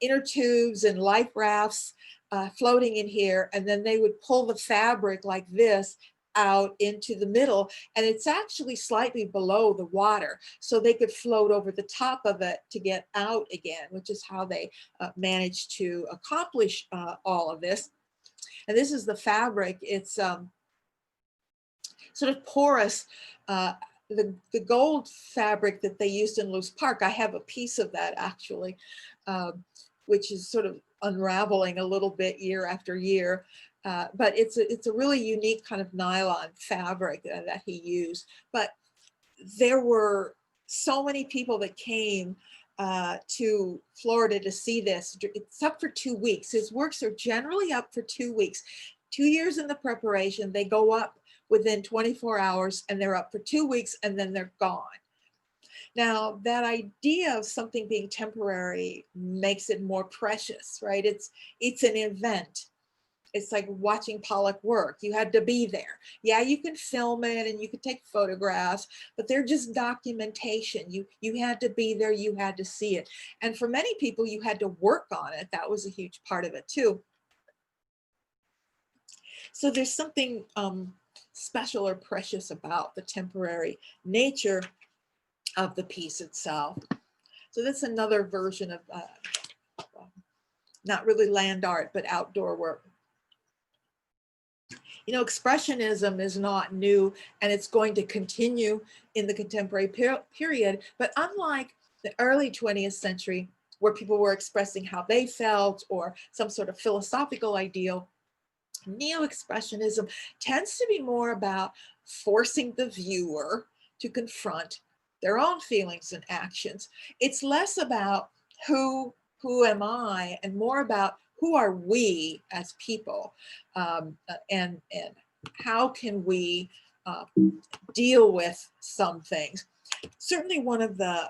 S1: inner tubes and life rafts floating in here, and then they would pull the fabric like this out into the middle, and it's actually slightly below the water, so they could float over the top of it to get out again, which is how they managed to accomplish all of this. And this is the fabric. It's sort of porous. The gold fabric that they used in Loose Park, I have a piece of that actually, which is sort of unraveling a little bit year after year. But it's a really unique kind of nylon fabric that he used. But there were so many people that came to Florida to see this. It's up for 2 weeks. His works are generally up for 2 weeks. 2 years in the preparation, they go up within 24 hours, and they're up for 2 weeks, and then they're gone. Now, that idea of something being temporary makes it more precious, right? It's an event. It's like watching Pollock work. You had to be there. Yeah, you can film it and you can take photographs, but they're just documentation. You had to be there, you had to see it. And for many people, you had to work on it. That was a huge part of it too. So there's something special or precious about the temporary nature of the piece itself. So that's another version of not really land art, but outdoor work. You know, expressionism is not new, and it's going to continue in the contemporary period. But unlike the early 20th century, where people were expressing how they felt or some sort of philosophical ideal, neo-expressionism tends to be more about forcing the viewer to confront their own feelings and actions. It's less about who am I, and more about who are we as people, and how can we deal with some things. Certainly one of the,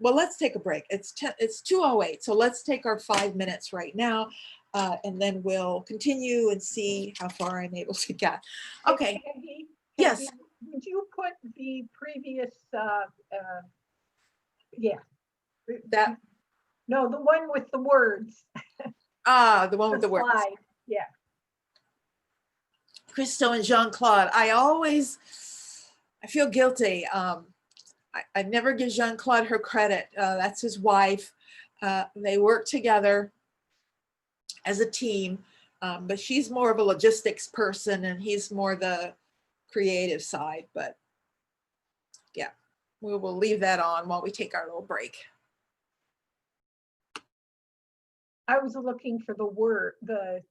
S1: well, let's take a break. It's 2:08, so let's take our 5 minutes right now, and then we'll continue and see how far I'm able to get. Okay.
S2: Peggy,
S1: Yes.
S2: would you put the previous, yeah.
S1: That,
S2: No, the one with the words.
S1: the one with the words.
S2: Slide. Yeah.
S1: Christo and Jean-Claude. I feel guilty. I never give Jean-Claude her credit. That's his wife. They work together as a team, but she's more of a logistics person and he's more the creative side. But yeah, we will leave that on while we take our little break.
S2: I was looking for the word, the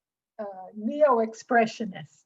S2: neo-expressionist.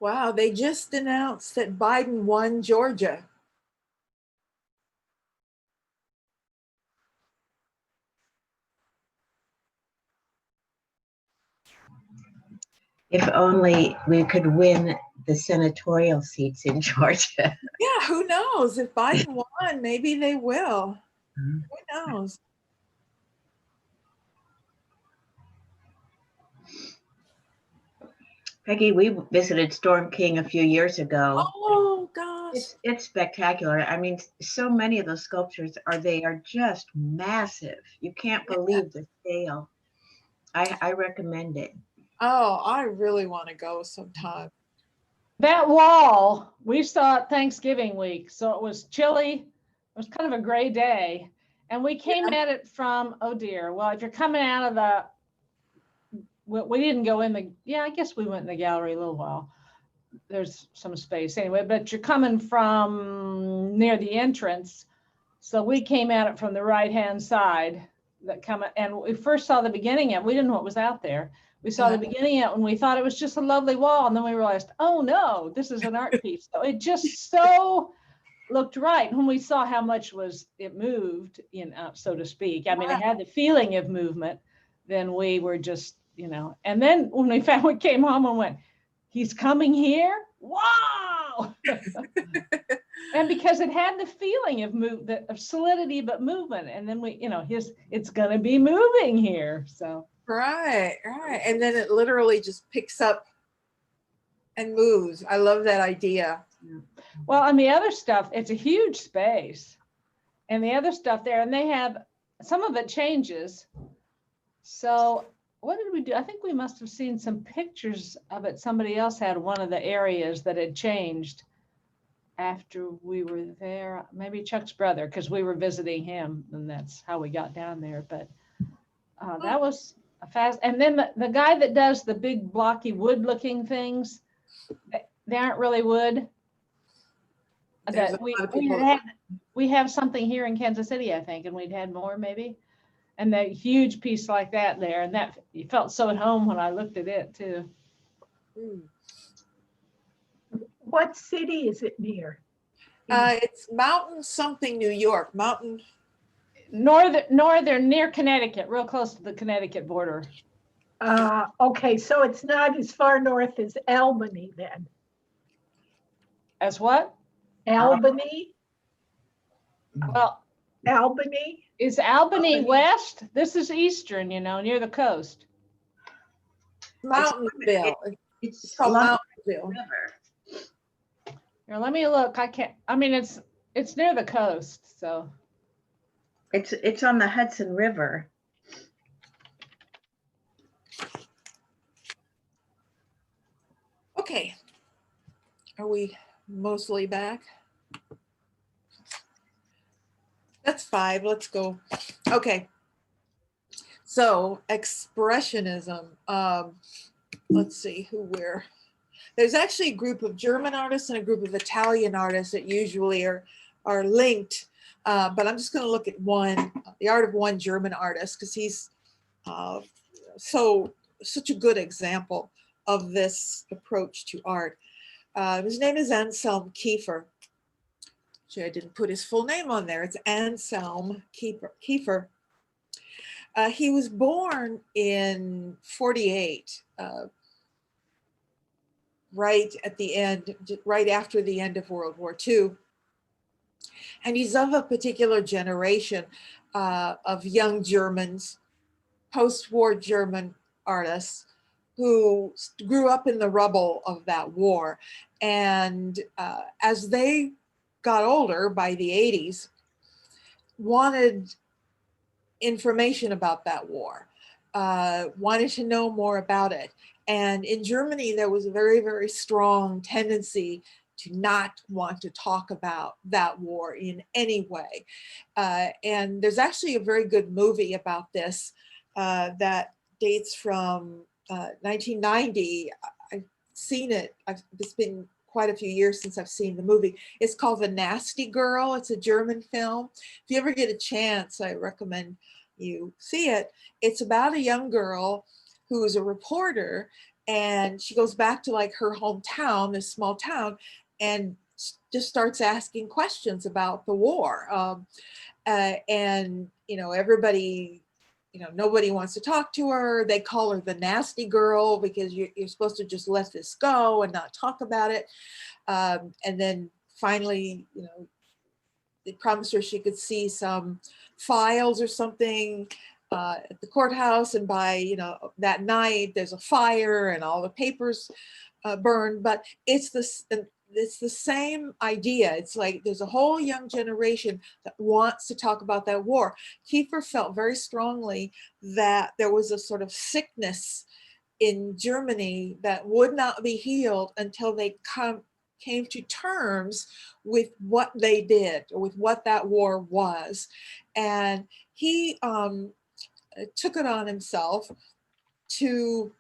S1: Wow, they just announced that Biden won Georgia.
S3: If only we could win the senatorial seats in Georgia.
S1: Yeah, who knows? If Biden won, maybe they will. Who knows?
S3: Peggy, we visited Storm King a few years ago.
S1: Oh gosh.
S3: It's spectacular. I mean, so many of those sculptures are just massive. You can't believe the scale. I recommend it.
S1: Oh, I really want to go sometime.
S4: That wall, we saw it Thanksgiving week, so it was chilly. It was kind of a gray day. And we came at it from, oh dear, well, if you're coming out of the, we didn't go in the, yeah, I guess we went in the gallery a little while. There's some space anyway, but you're coming from near the entrance. So we came at it from the right-hand side and we first saw the beginning of it. We didn't know what was out there. We saw the beginning of it and we thought it was just a lovely wall. And then we realized, oh no, this is an art piece. So it just so looked right. When we saw how much it moved, so to speak. I mean, it
S1: Right.
S4: had the feeling of movement. Then we were just, and then when we came home and went, he's coming here. Wow. And because it had the feeling of solidity, but movement. And then it's going to be moving here. So.
S1: Right. And then it literally just picks up and moves. I love that idea.
S4: Well, and the other stuff, it's a huge space. And the other stuff there, and they have, some of it changes. So what did we do? I think we must have seen some pictures of it. Somebody else had one of the areas that had changed after we were there. Maybe Chuck's brother, because we were visiting him, and that's how we got down there. But that was a fast. And then the guy that does the big blocky wood looking things, they aren't really wood.
S1: There's
S4: That
S1: a lot of people
S4: we have something here in Kansas City, I think, and we'd had more maybe. And that huge piece like that there, and that you felt so at home when I looked at it too.
S2: What city is it near?
S1: It's Mountain something, New York. Mountain.
S4: Northern near Connecticut, real close to the Connecticut border.
S2: Okay, so it's not as far north as Albany then.
S4: As what?
S2: Albany?
S4: Well,
S2: Albany?
S4: is Albany west? This is eastern, near the coast.
S1: Mountainville.
S3: It's
S1: called
S3: along the
S1: Mountainville.
S3: river.
S4: Here, let me look. It's near the coast, so.
S3: It's on the Hudson River.
S1: Okay. Are we mostly back? That's 5. Let's go. Okay. So expressionism. Let's see where. There's actually a group of German artists and a group of Italian artists that usually are linked. But I'm just going to look at the art of one German artist, because he's such a good example of this approach to art. His name is Anselm Kiefer. Actually, I didn't put his full name on there. It's Anselm Kiefer. He was born in 48, right after the end of World War II. And he's of a particular generation of young Germans, post-war German artists who grew up in the rubble of that war. And as they got older by the 80s, wanted information about that war, wanted to know more about it. And in Germany, there was a very, very strong tendency to not want to talk about that war in any way. And there's actually a very good movie about this that dates from 1990. I've seen it. It's been quite a few years since I've seen the movie. It's called The Nasty Girl. It's a German film. If you ever get a chance, I recommend you see it. It's about a young girl who is a reporter, and she goes back to like her hometown, this small town, and just starts asking questions about the war. And everybody, nobody wants to talk to her. They call her the nasty girl because you're supposed to just let this go and not talk about it. And then finally, they promised her she could see some files or something at the courthouse, and by that night there's a fire and all the papers burned. But it's the same idea. It's like there's a whole young generation that wants to talk about that war. Kiefer felt very strongly that there was a sort of sickness in Germany that would not be healed until they came to terms with what they did, or with what that war was. And he took it on himself to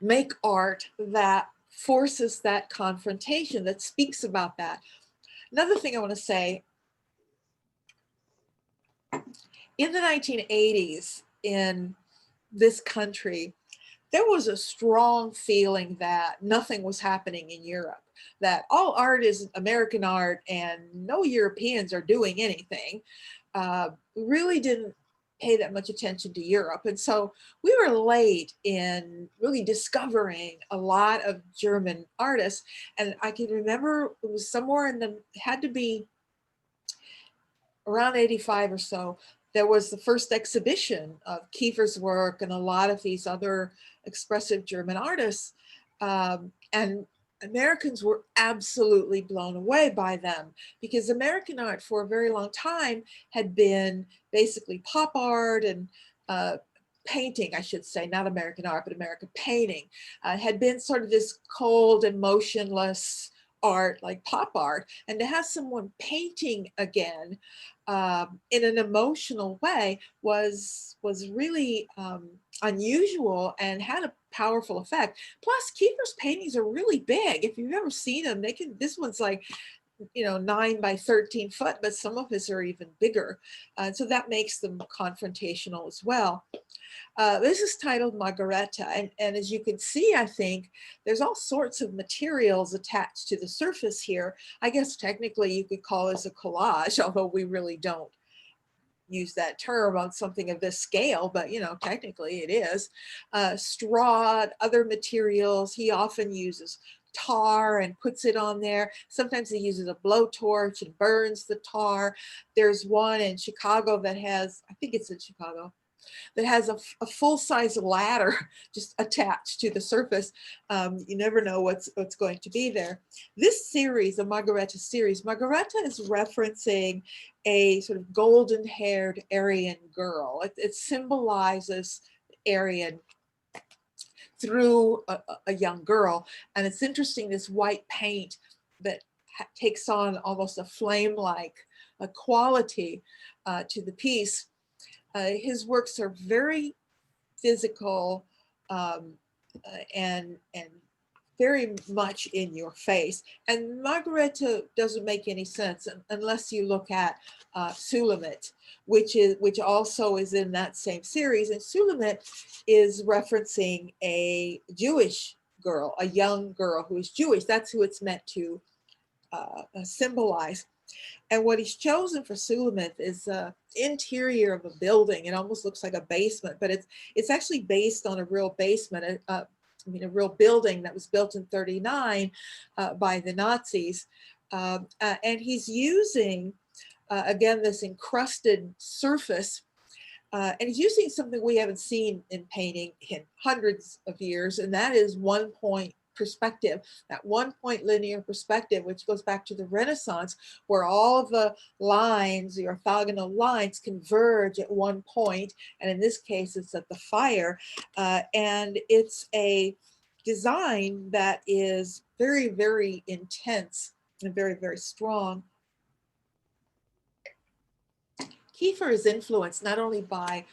S1: make art that forces that confrontation, that speaks about that. Another thing I want to say, in the 1980s in this country, there was a strong feeling that nothing was happening in Europe, that all art is American art and no Europeans are doing anything. Really didn't pay that much attention to Europe. And so we were late in really discovering a lot of German artists. And I can remember it was somewhere in the, had to be around 85 or so, there was the first exhibition of Kiefer's work and a lot of these other expressive German artists. And Americans were absolutely blown away by them, because American art for a very long time had been basically pop art and painting, I should say, not American art, but American painting, had been sort of this cold and motionless art like pop art. And to have someone painting again in an emotional way was really unusual and had a powerful effect. Plus, Kiefer's paintings are really big. If you've ever seen them, they can, this one's like, you know, 9 by 13 foot, but some of his are even bigger. So that makes them confrontational as well. This is titled Margareta, and as you can see, I think there's all sorts of materials attached to the surface here. I guess technically you could call this a collage, although we really don't use that term on something of this scale, but you know, technically it is. Straw, other materials. He often uses tar and puts it on there. Sometimes he uses a blowtorch and burns the tar. There's one in Chicago that has, I think it's in Chicago, that has a full-size ladder just attached to the surface. You never know what's going to be there. This series, the Margareta series, Margareta is referencing a sort of golden-haired Aryan girl. It symbolizes Aryan through a young girl. And it's interesting, this white paint that takes on almost a flame-like quality to the piece. His works are very physical and very much in your face. And Margareta doesn't make any sense unless you look at Sulamit, which also is in that same series. And Sulamit is referencing a Jewish girl, a young girl who is Jewish. That's who it's meant to symbolize. And what he's chosen for Sulamith is the interior of a building. It almost looks like a basement, but it's actually based on a real basement, a real building that was built in '39 by the Nazis. And he's using, again, this encrusted surface. And he's using something we haven't seen in painting in hundreds of years, and that is one-point perspective, that one-point linear perspective, which goes back to the Renaissance, where all of the lines, the orthogonal lines, converge at one point. And in this case, it's at the fire. And it's a design that is very, very intense and very, very strong. Kiefer is influenced not only by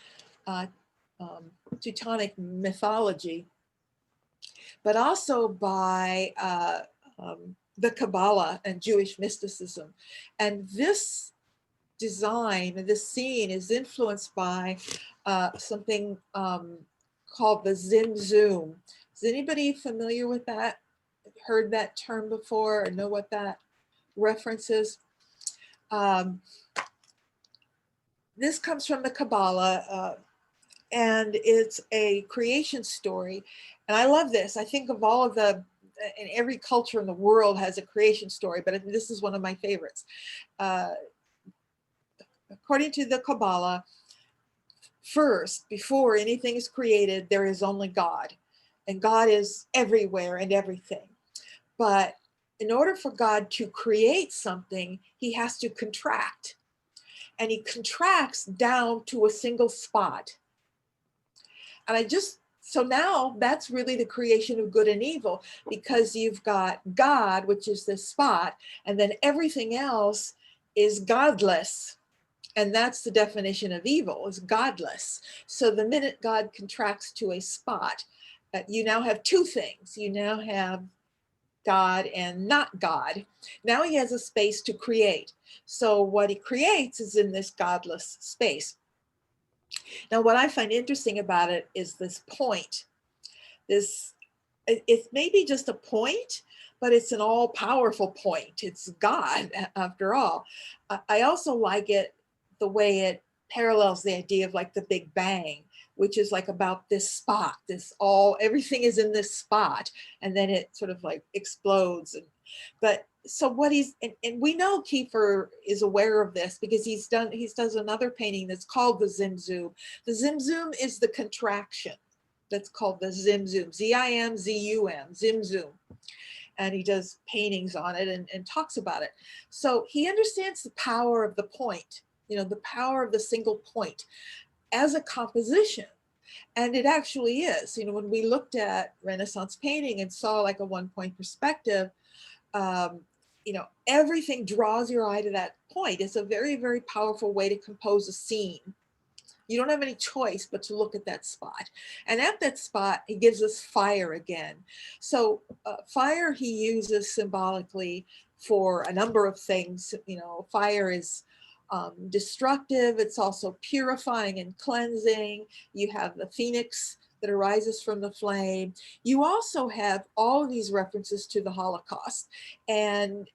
S1: Teutonic mythology, but also by the Kabbalah and Jewish mysticism. And this design, this scene is influenced by something called the Zimzum. Is anybody familiar with that? Heard that term before or know what that references? This comes from the Kabbalah, and it's a creation story. And I love this. I think of all of the, and every culture in the world has a creation story, but this is one of my favorites. According to the Kabbalah, first, before anything is created, there is only God. And God is everywhere and everything. But in order for God to create something, he has to contract. And he contracts down to a single spot. And so now that's really the creation of good and evil, because you've got God, which is this spot, and then everything else is godless. And that's the definition of evil, is godless. So the minute God contracts to a spot, you now have two things. You now have God and not God. Now he has a space to create. So what he creates is in this godless space. Now, what I find interesting about it is this point. this, it's maybe just a point, but it's an all-powerful point. It's God, after all. I also like it the way it parallels the idea of like the Big Bang, which is like about this spot, everything is in this spot, and then it sort of like explodes. But so what and we know Kiefer is aware of this because he does another painting that's called the Zimzoom. The Zimzoom is the contraction. That's called the Zimzoom, Z-I-M-Z-U-M, Zimzoom. And he does paintings on it and talks about it. So he understands the power of the point, the power of the single point as a composition. And it actually is. When we looked at Renaissance painting and saw like a one-point perspective, everything draws your eye to that point. It's a very, very powerful way to compose a scene. You don't have any choice but to look at that spot. And at that spot, he gives us fire again. So fire he uses symbolically for a number of things. Fire is destructive. It's also purifying and cleansing. You have the phoenix that arises from the flame. You also have all of these references to the Holocaust. And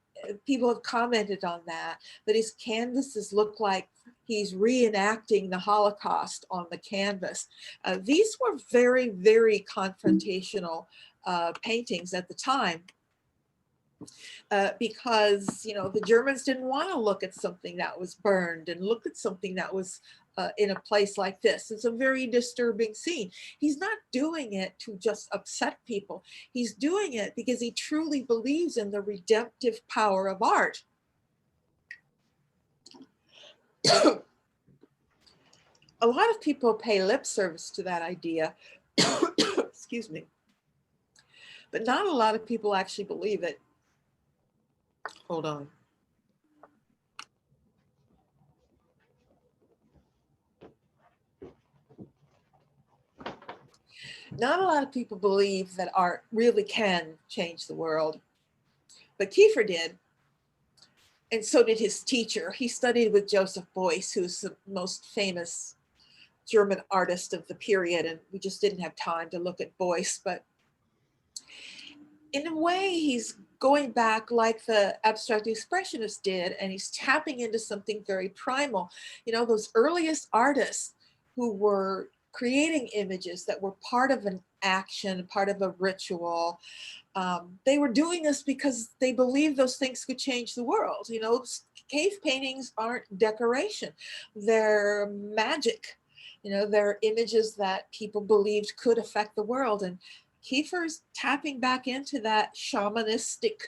S1: people have commented on that his canvases look like he's reenacting the Holocaust on the canvas. These were very, very confrontational paintings at the time because, the Germans didn't want to look at something that was burned and look at something that was in a place like this. It's a very disturbing scene. He's not doing it to just upset people. He's doing it because he truly believes in the redemptive power of art. A lot of people pay lip service to that idea, excuse me, but not a lot of people actually believe it. Hold on. Not a lot of people believe that art really can change the world, but Kiefer did. And so did his teacher. He studied with Joseph Beuys, who's the most famous German artist of the period. And we just didn't have time to look at Beuys, but in a way, he's going back like the abstract expressionists did, and he's tapping into something very primal. Those earliest artists who were creating images that were part of an action, part of a ritual, they were doing this because they believed those things could change the world. Cave paintings aren't decoration, they're magic. They're images that people believed could affect the world. And Kiefer's tapping back into that shamanistic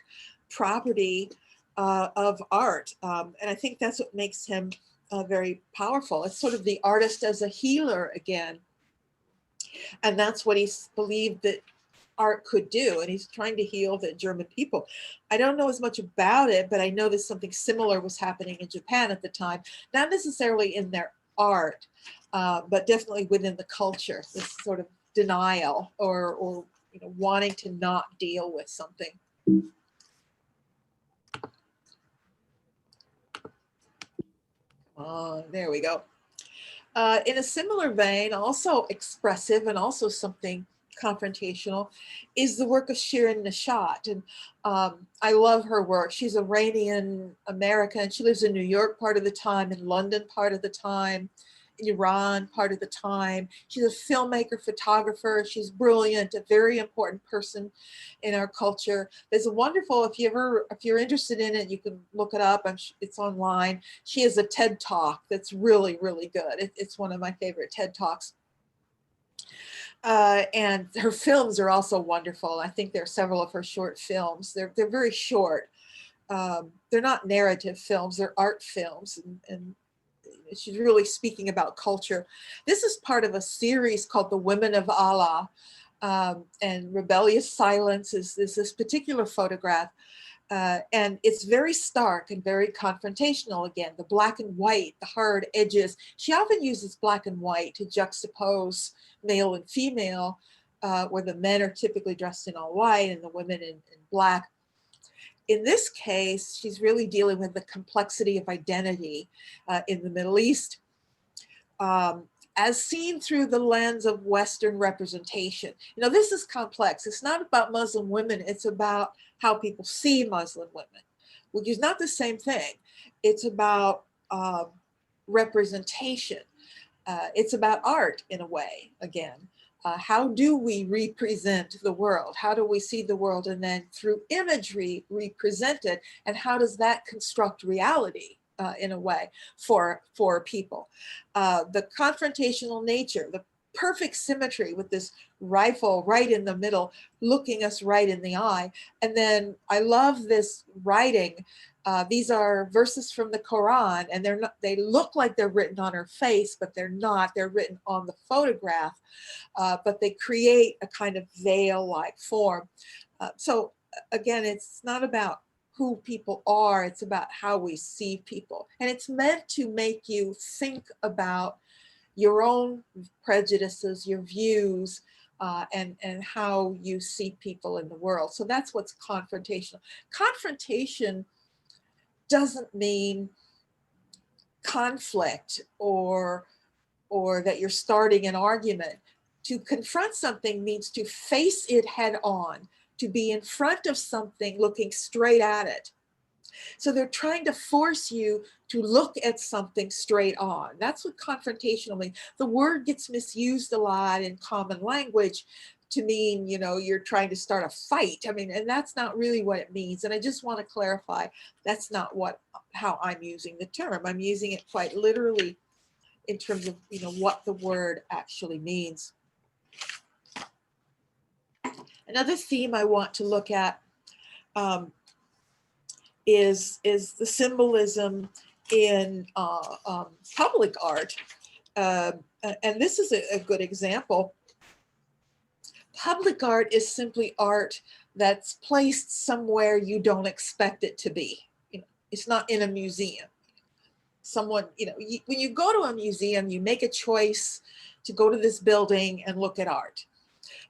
S1: property of art. And I think that's what makes him very powerful. It's sort of the artist as a healer again. And that's what he believed that art could do. And he's trying to heal the German people. I don't know as much about it, but I know that something similar was happening in Japan at the time, not necessarily in their art, but definitely within the culture, this sort of denial or wanting to not deal with something. There we go. In a similar vein, also expressive and also something confrontational, is the work of Shirin Neshat. And I love her work. She's Iranian American. She lives in New York part of the time, in London part of the time, in Iran part of the time. She's a filmmaker, photographer. She's brilliant, a very important person in our culture. There's a wonderful, if you're interested in it, you can look it up. It's online. She has a TED Talk that's really, really good. It's one of my favorite TED Talks. And her films are also wonderful. I think there are several of her short films. They're very short. They're not narrative films, they're art films. And she's really speaking about culture. This is part of a series called The Women of Allah. And Rebellious Silence is this particular photograph. And it's very stark and very confrontational again. The black and white, the hard edges. She often uses black and white to juxtapose male and female, where the men are typically dressed in all white and the women in black. In this case, she's really dealing with the complexity of identity in the Middle East. as seen through the lens of Western representation. You know, this is complex. It's not about Muslim women. It's about how people see Muslim women, which is not the same thing. It's about representation. It's about art in a way, again. How do we represent the world? How do we see the world and then through imagery represent it? And how does that construct reality in a way for people? The confrontational nature, the perfect symmetry with this rifle right in the middle, looking us right in the eye. And then I love this writing. These are verses from the Quran, and they're not, they look like they're written on her face, but they're not. They're written on the photograph, but they create a kind of veil-like form. So again, it's not about who people are, it's about how we see people. And it's meant to make you think about your own prejudices, your views, and how you see people in the world. So that's what's confrontational. Confrontation doesn't mean conflict or that you're starting an argument. To confront something means to face it head on, to be in front of something looking straight at it. So they're trying to force you to look at something straight on. That's what confrontational means. The word gets misused a lot in common language to mean, you know, you're trying to start a fight. I mean, and that's not really what it means. And I just want to clarify, that's not how I'm using the term. I'm using it quite literally in terms of, you know, what the word actually means. Another theme I want to look at is the symbolism in public art. And this is a good example. Public art is simply art that's placed somewhere you don't expect it to be. You know, it's not in a museum. Someone, you know, when you go to a museum, you make a choice to go to this building and look at art.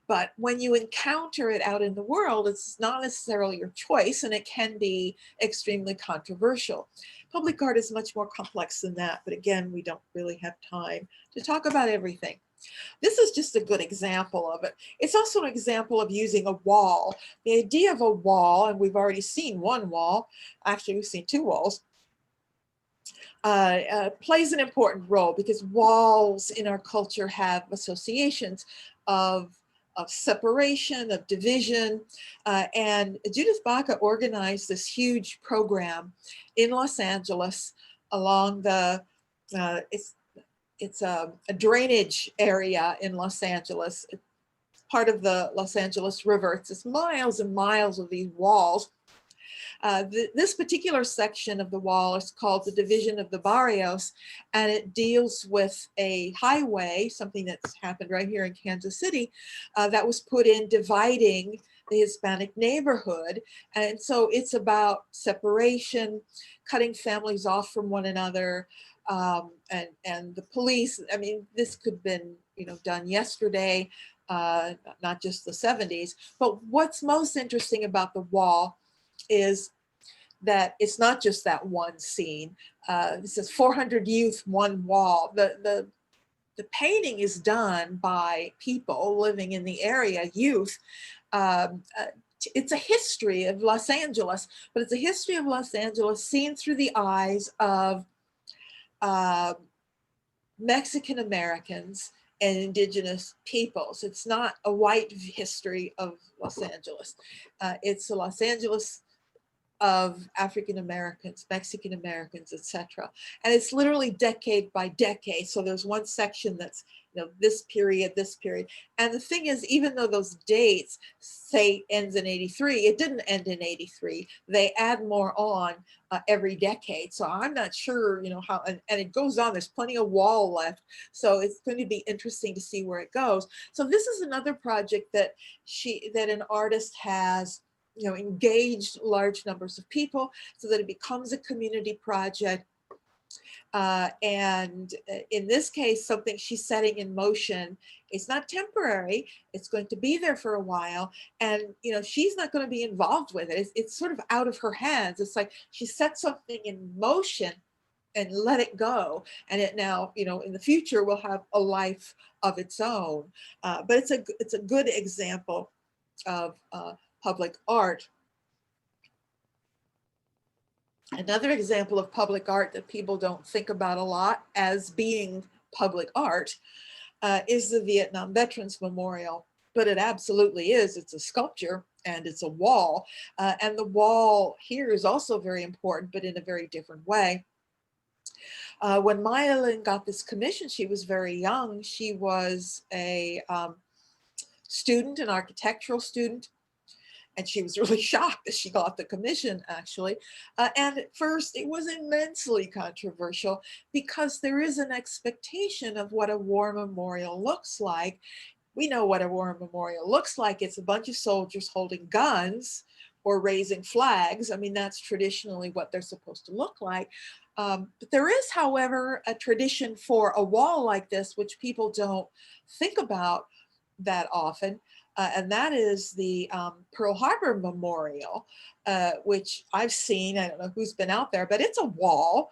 S1: But when you encounter it out in the world, it's not necessarily your choice, and it can be extremely controversial. Public art is much more complex than that, but again, we don't really have time to talk about everything. This is just a good example of it. It's also an example of using a wall. The idea of a wall, and we've already seen one wall, actually we've seen two walls, plays an important role because walls in our culture have associations of separation, of division. And Judith Baca organized this huge program in Los Angeles along the, it's a drainage area in Los Angeles. It's part of the Los Angeles River. It's just miles and miles of these walls. This particular section of the wall is called the Division of the Barrios, and it deals with a highway, something that's happened right here in Kansas City, that was put in dividing the Hispanic neighborhood. And so it's about separation, cutting families off from one another, and the police. I mean, this could have been, you know, done yesterday, not just the 70s. But what's most interesting about the wall is that it's not just that one scene. It says 400 youth, one wall. The painting is done by people living in the area, youth. It's a history of Los Angeles, but it's a history of Los Angeles seen through the eyes of Mexican Americans and indigenous peoples. It's not a white history of Los Angeles. It's a Los Angeles of African Americans, Mexican Americans, etc. And it's literally decade by decade. So there's one section that's, you know, this period. And the thing is, even though those dates say ends in 83, it didn't end in 83. They add more on every decade. So I'm not sure, you know, how, and it goes on. There's plenty of wall left. So it's going to be interesting to see where it goes. So this is another project that an artist has, you know, engaged large numbers of people so that it becomes a community project. And in this case, something she's setting in motion. It's not temporary. It's going to be there for a while. And, you know, she's not going to be involved with it. It's sort of out of her hands. It's like she set something in motion and let it go. And it now, you know, in the future will have a life of its own. But it's a good example of public art. Another example of public art that people don't think about a lot as being public art is the Vietnam Veterans Memorial. But it absolutely is. It's a sculpture and it's a wall. And the wall here is also very important, but in a very different way. When Maya Lin got this commission, she was very young. She was a student, an architectural student, and she was really shocked that she got the commission, actually. And at first, it was immensely controversial because there is an expectation of what a war memorial looks like. We know what a war memorial looks like. It's a bunch of soldiers holding guns or raising flags. I mean, that's traditionally what they're supposed to look like. But there is, however, a tradition for a wall like this, which people don't think about that often. And that is the Pearl Harbor Memorial, which I've seen. I don't know who's been out there, but it's a wall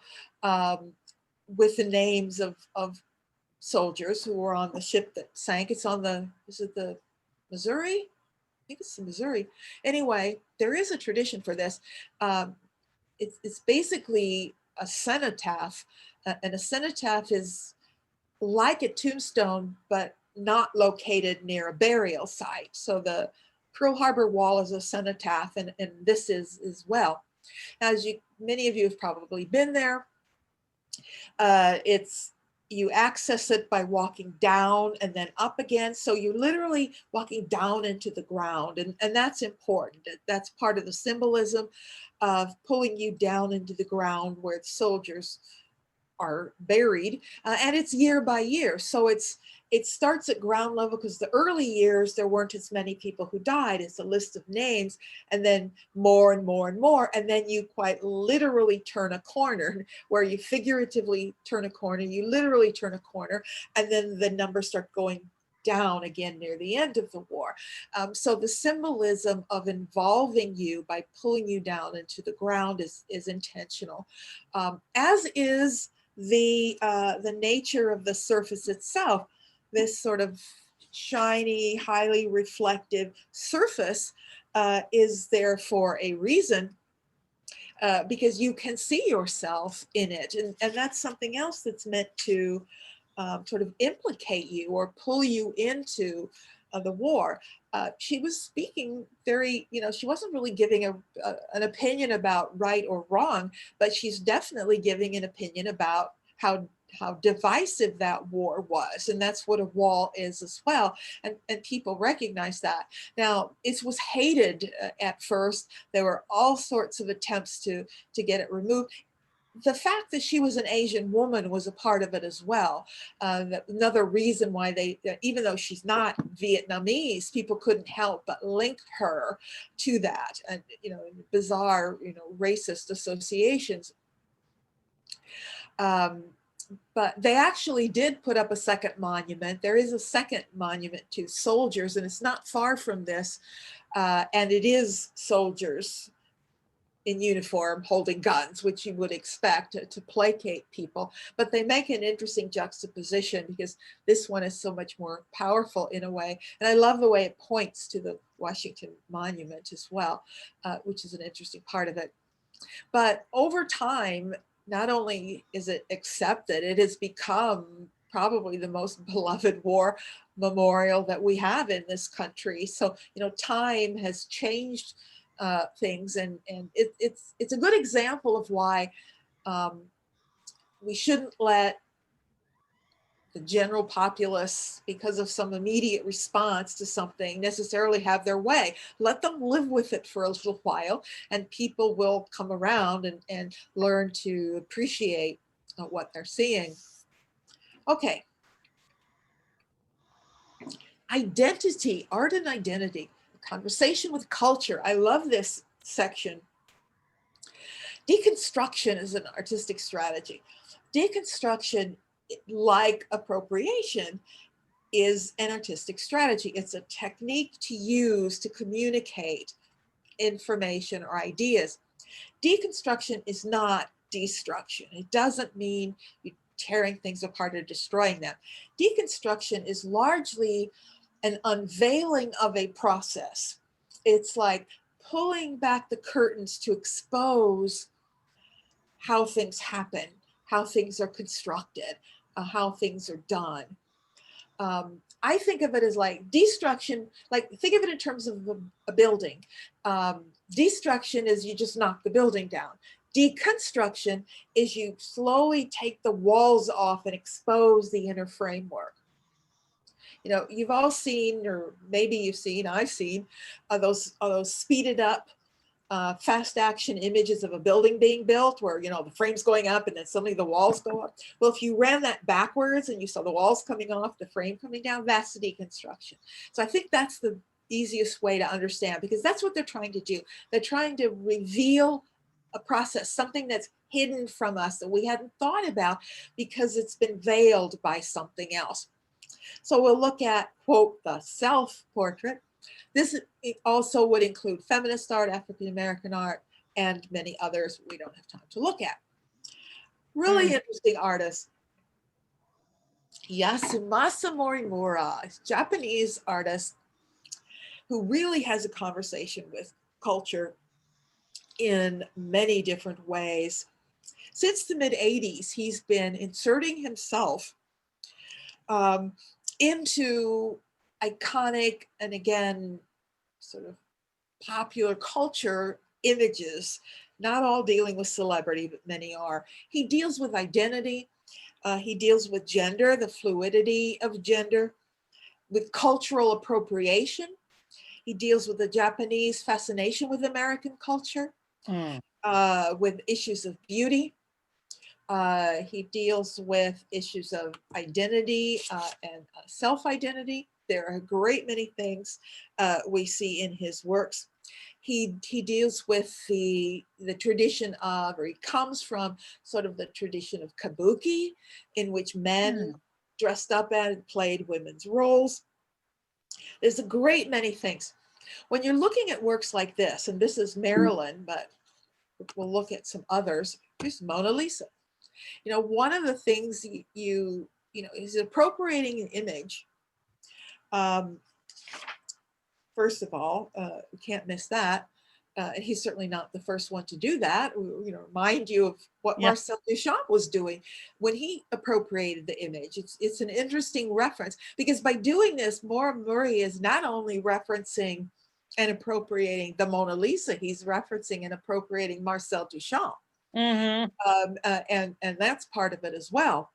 S1: with the names of soldiers who were on the ship that sank. It's on the, is it the Missouri? I think it's the Missouri. Anyway, there is a tradition for this. It's basically a cenotaph, and a cenotaph is like a tombstone, but not located near a burial site. So the Pearl Harbor Wall is a cenotaph, and this is as well. As many of you have probably been there. You access it by walking down and then up again. So you're literally walking down into the ground, and that's important. That's part of the symbolism of pulling you down into the ground where the soldiers are buried, and it's year by year. So it starts at ground level because the early years there weren't as many people who died. It's a list of names, and then more and more and more, and then you quite literally turn a corner, where you figuratively turn a corner, you literally turn a corner, and then the numbers start going down again near the end of the war. So the symbolism of involving you by pulling you down into the ground is intentional, as is the nature of the surface itself. This sort of shiny, highly reflective surface is there for a reason, because you can see yourself in it. And that's something else that's meant to sort of implicate you or pull you into the war. She was speaking very, she wasn't really giving an opinion about right or wrong, but she's definitely giving an opinion about how divisive that war was. And that's what a wall is as well. And people recognize that. Now, it was hated at first. There were all sorts of attempts to get it removed. The fact that she was an Asian woman was a part of it as well. Another reason why even though she's not Vietnamese, people couldn't help but link her to that, and bizarre, racist associations. But they actually did put up a second monument. There is a second monument to soldiers, and it's not far from this, and it is soldiers in uniform holding guns, which you would expect to placate people. But they make an interesting juxtaposition because this one is so much more powerful in a way. And I love the way it points to the Washington Monument as well, which is an interesting part of it. But over time, not only is it accepted, it has become probably the most beloved war memorial that we have in this country. So, time has changed things, and it's a good example of why we shouldn't let the general populace, because of some immediate response to something, necessarily have their way. Let them live with it for a little while, and people will come around and learn to appreciate what they're seeing. Okay. Identity, art and identity, conversation with culture. I love this section. Deconstruction is an artistic strategy. Deconstruction, like appropriation, is an artistic strategy. It's a technique to use to communicate information or ideas. Deconstruction is not destruction. It doesn't mean you tearing things apart or destroying them. Deconstruction is largely an unveiling of a process. It's like pulling back the curtains to expose how things happen, how things are constructed, how things are done. I think of it as like destruction, like think of it in terms of a building. Destruction is you just knock the building down. Deconstruction is you slowly take the walls off and expose the inner framework. You know, you've all seen, or maybe you've seen, I've seen those speeded up fast action images of a building being built where, you know, the frame's going up and then suddenly the walls go up. Well, if you ran that backwards and you saw the walls coming off, the frame coming down, that's the deconstruction. So I think that's the easiest way to understand, because that's what they're trying to do. They're trying to reveal a process, something that's hidden from us that we hadn't thought about because it's been veiled by something else. So we'll look at, quote, the self-portrait. This also would include feminist art, African-American art, and many others we don't have time to look at. Really interesting artist, Yasumasa Morimura, a Japanese artist who really has a conversation with culture in many different ways. Since the mid-'80s, he's been inserting himself into iconic and, again, sort of popular culture images, not all dealing with celebrity, but many are. He deals with identity. He deals with gender, the fluidity of gender, with cultural appropriation. He deals with the Japanese fascination with American culture, with issues of beauty. He deals with issues of identity and self-identity. There are a great many things we see in his works. He deals with the tradition of, or he comes from sort of the tradition of kabuki, in which men dressed up and played women's roles. There's a great many things. When you're looking at works like this, and this is Marilyn, but we'll look at some others. Here's Mona Lisa. You know, one of the things you know, is appropriating an image. First of all, we can't miss that. He's certainly not the first one to do that. You know, remind you of what Marcel Duchamp was doing when he appropriated the image. It's an interesting reference, because by doing this, Mori is not only referencing and appropriating the Mona Lisa, he's referencing and appropriating Marcel Duchamp. And that's part of it as well.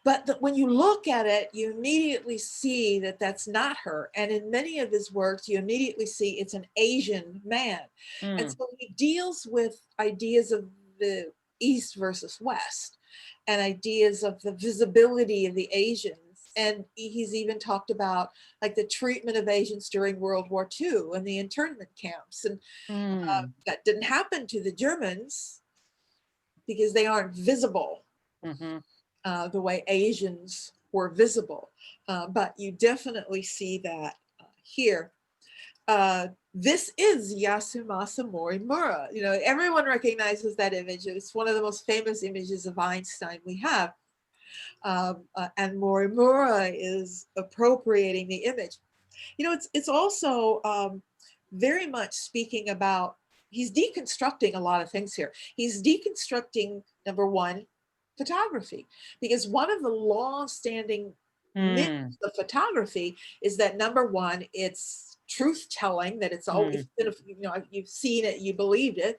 S1: But when you look at it, you immediately see that that's not her. And in many of his works, you immediately see it's an Asian man. And so he deals with ideas of the East versus West, and ideas of the visibility of the Asians. And he's even talked about like the treatment of Asians during World War II and the internment camps. And that didn't happen to the Germans because they aren't visible. The way Asians were visible. But you definitely see that here. This is Yasumasa Morimura. You know, everyone recognizes that image. It's one of the most famous images of Einstein we have. And Morimura is appropriating the image. You know, it's also very much speaking about, he's deconstructing a lot of things here. He's deconstructing, number one, photography, because one of the long-standing myths of photography is that, number one, it's truth-telling, that it's always been, you know, you've seen it, you believed it,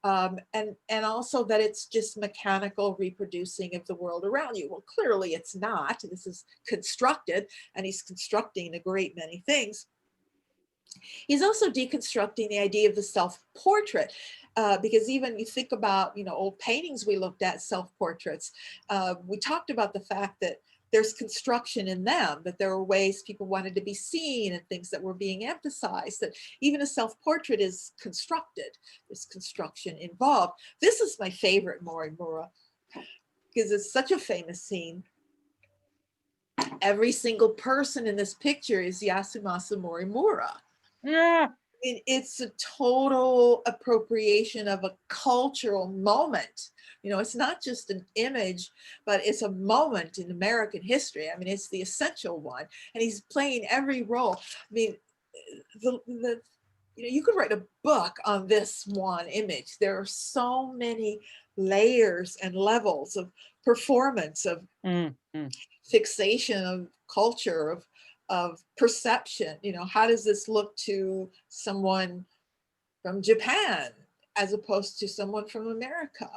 S1: and also that it's just mechanical reproducing of the world around you. Well, clearly it's not. This is constructed, and he's constructing a great many things. He's also deconstructing the idea of the self-portrait, because even you think about, you know, old paintings we looked at, self-portraits, we talked about the fact that there's construction in them, that there were ways people wanted to be seen and things that were being emphasized, that even a self-portrait is constructed. There's construction involved. This is my favorite Morimura, because it's such a famous scene. Every single person in this picture is Yasumasa Morimura. I it's a total appropriation of a cultural moment. You know, it's not just an image, but it's a moment in American history. I mean, it's the essential one, and he's playing every role. I mean, the you know, you could write a book on this one image. There are so many layers and levels of performance, of fixation, of culture, of perception. You know, how does this look to someone from Japan as opposed to someone from America?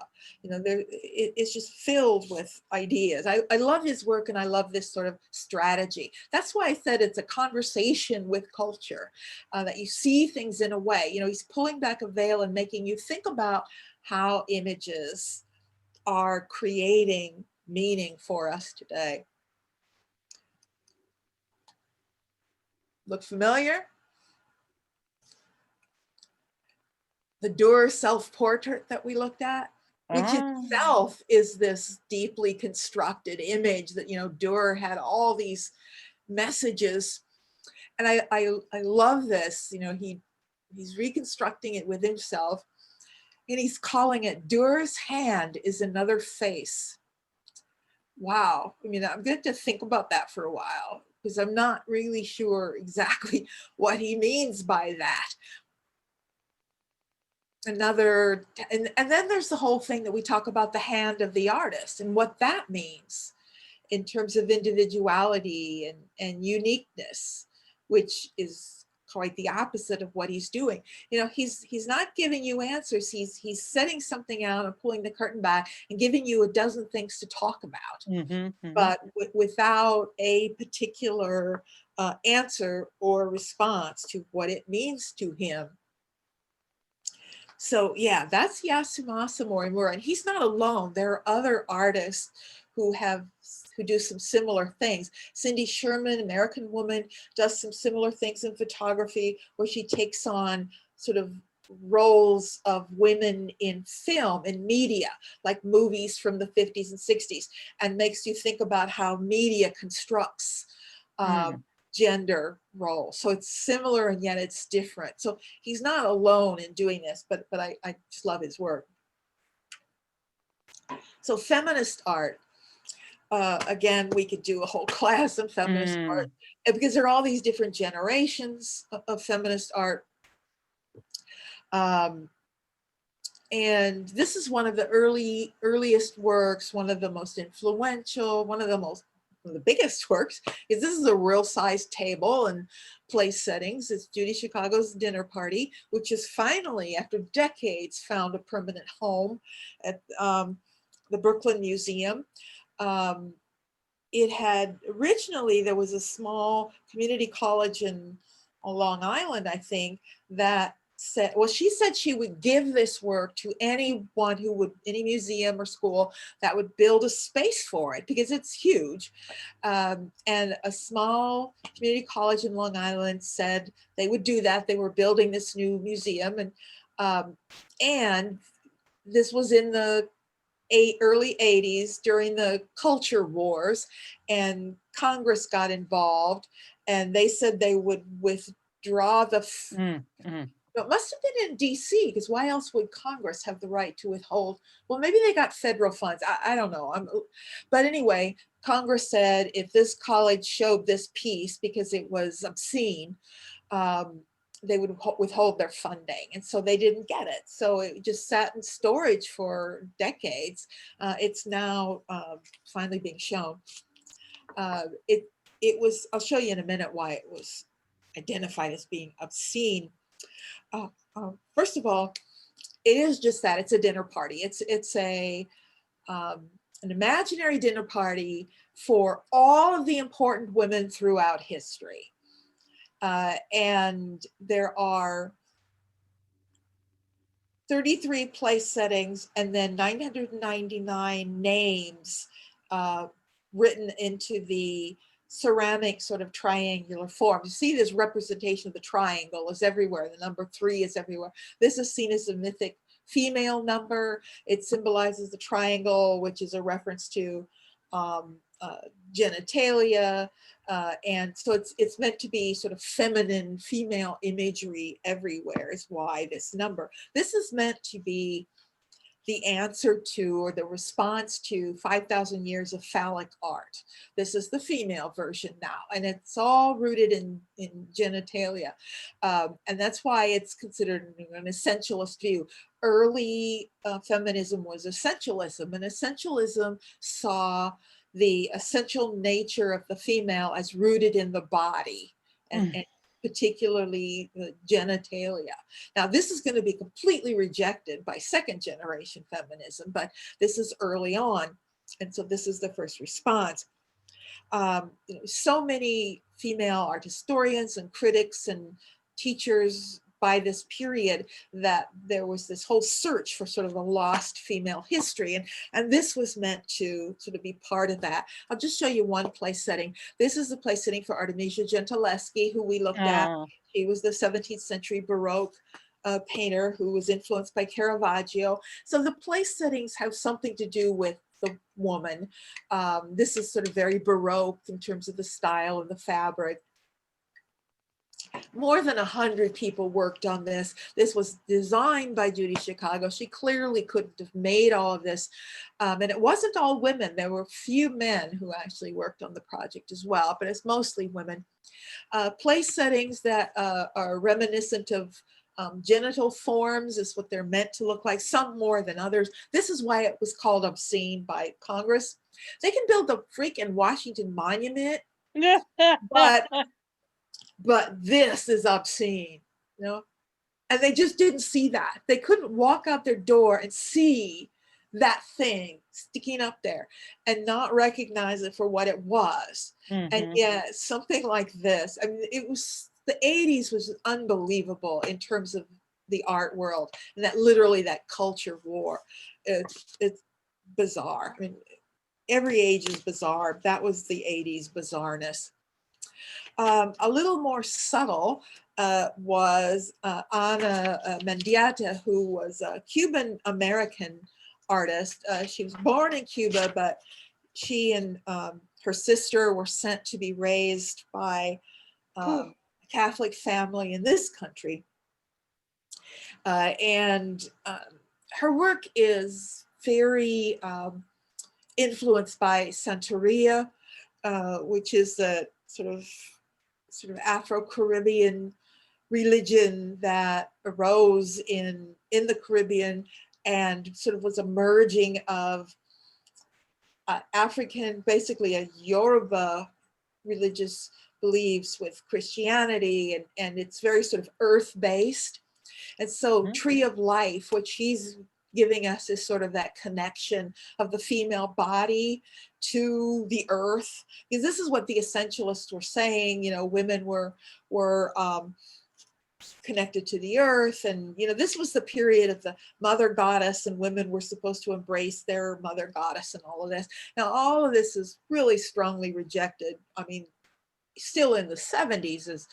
S1: You know, it's just filled with ideas. I love his work, and I love this sort of strategy. That's why I said it's a conversation with culture, that you see things in a way. You know, he's pulling back a veil and making you think about how images are creating meaning for us today. Look familiar? The Durer self-portrait that we looked at, which itself is this deeply constructed image that, you know, Durer had all these messages. And I love this, you know, he's reconstructing it with himself, and he's calling it Durer's hand is another face. Wow. I mean, I'm going to think about that for a while, because I'm not really sure exactly what he means by that. Another, and then there's the whole thing that we talk about, the hand of the artist and what that means in terms of individuality and uniqueness, which is quite the opposite of what he's doing. You know, he's not giving you answers. He's setting something out and pulling the curtain back and giving you a dozen things to talk about, but without a particular answer or response to what it means to him. So yeah, that's Yasumasa Morimura, and he's not alone. There are other artists who do some similar things. Cindy Sherman, American woman, does some similar things in photography, where she takes on sort of roles of women in film and media, like movies from the 50s and 60s, and makes you think about how media constructs gender role. So it's similar and yet it's different. So he's not alone in doing this, but I just love his work. So feminist art, again, we could do a whole class on feminist art, because there are all these different generations of feminist art. And this is one of the earliest works, one of the most influential, one of the biggest works, is this is a real size table and place settings. It's Judy Chicago's Dinner Party, which has finally, after decades, found a permanent home at the Brooklyn Museum. It had originally, there was a small community college on Long Island, I think, that said, well, she said she would give this work to anyone who would, any museum or school that would build a space for it, because it's huge. And a small community college in Long Island said they would do that. They were building this new museum, and this was in the early 80s during the culture wars, and Congress got involved, and they said they would withdraw the it must have been in DC, because why else would Congress have the right to withhold? Well, maybe they got federal funds. I don't know. But anyway, Congress said if this college showed this piece because it was obscene, they would withhold their funding. And so they didn't get it. So it just sat in storage for decades. It's now finally being shown. It was, I'll show you in a minute why it was identified as being obscene. First of all, it is just that, it's a dinner party. It's an imaginary dinner party for all of the important women throughout history. And there are 33 place settings and then 999 names written into the ceramic sort of triangular form. You see this representation of the triangle is everywhere. The number 3 is everywhere. This is seen as a mythic female number. It symbolizes the triangle, which is a reference to genitalia. And so it's meant to be sort of feminine, female imagery everywhere is why this number. This is meant to be the answer to or the response to 5,000 years of phallic art. This is the female version now, and it's all rooted in genitalia. And that's why it's considered an essentialist view. Early feminism was essentialism, and essentialism saw the essential nature of the female as rooted in the body and particularly the genitalia. Now, this is going to be completely rejected by second generation feminism, but this is early on. And so this is the first response. So many female art historians and critics and teachers by this period that there was this whole search for sort of a lost female history. And this was meant to sort of be part of that. I'll just show you one place setting. This is the place setting for Artemisia Gentileschi, who we looked at. She was the 17th century Baroque painter who was influenced by Caravaggio. So the place settings have something to do with the woman. This is sort of very Baroque in terms of the style and the fabric. More than 100 people worked on this. This was designed by Judy Chicago. She clearly couldn't have made all of this. And it wasn't all women. There were few men who actually worked on the project as well, but it's mostly women. Place settings that are reminiscent of genital forms is what they're meant to look like, some more than others. This is why it was called obscene by Congress. They can build a freaking Washington Monument, but this is obscene, you know? And they just didn't see that. They couldn't walk out their door and see that thing sticking up there and not recognize it for what it was. And yet something like this, I mean, it was, the 80s was unbelievable in terms of the art world, and that literally that culture war. It's bizarre. I mean, every age is bizarre. That was the 80s bizarreness. A little more subtle was Ana Mendieta, who was a Cuban-American artist. She was born in Cuba, but she and her sister were sent to be raised by a Catholic family in this country. And her work is very influenced by Santeria, which is a sort of Afro-Caribbean religion that arose in the Caribbean and sort of was a merging of African, basically a Yoruba religious beliefs with Christianity, and it's very sort of earth-based. And so Tree of Life, which she's giving us is sort of that connection of the female body to the earth, because this is what the essentialists were saying. You know, women were connected to the earth, and you know, this was the period of the mother goddess, and women were supposed to embrace their mother goddess and all of this. Now, all of this is really strongly rejected. I mean, still in the 70s is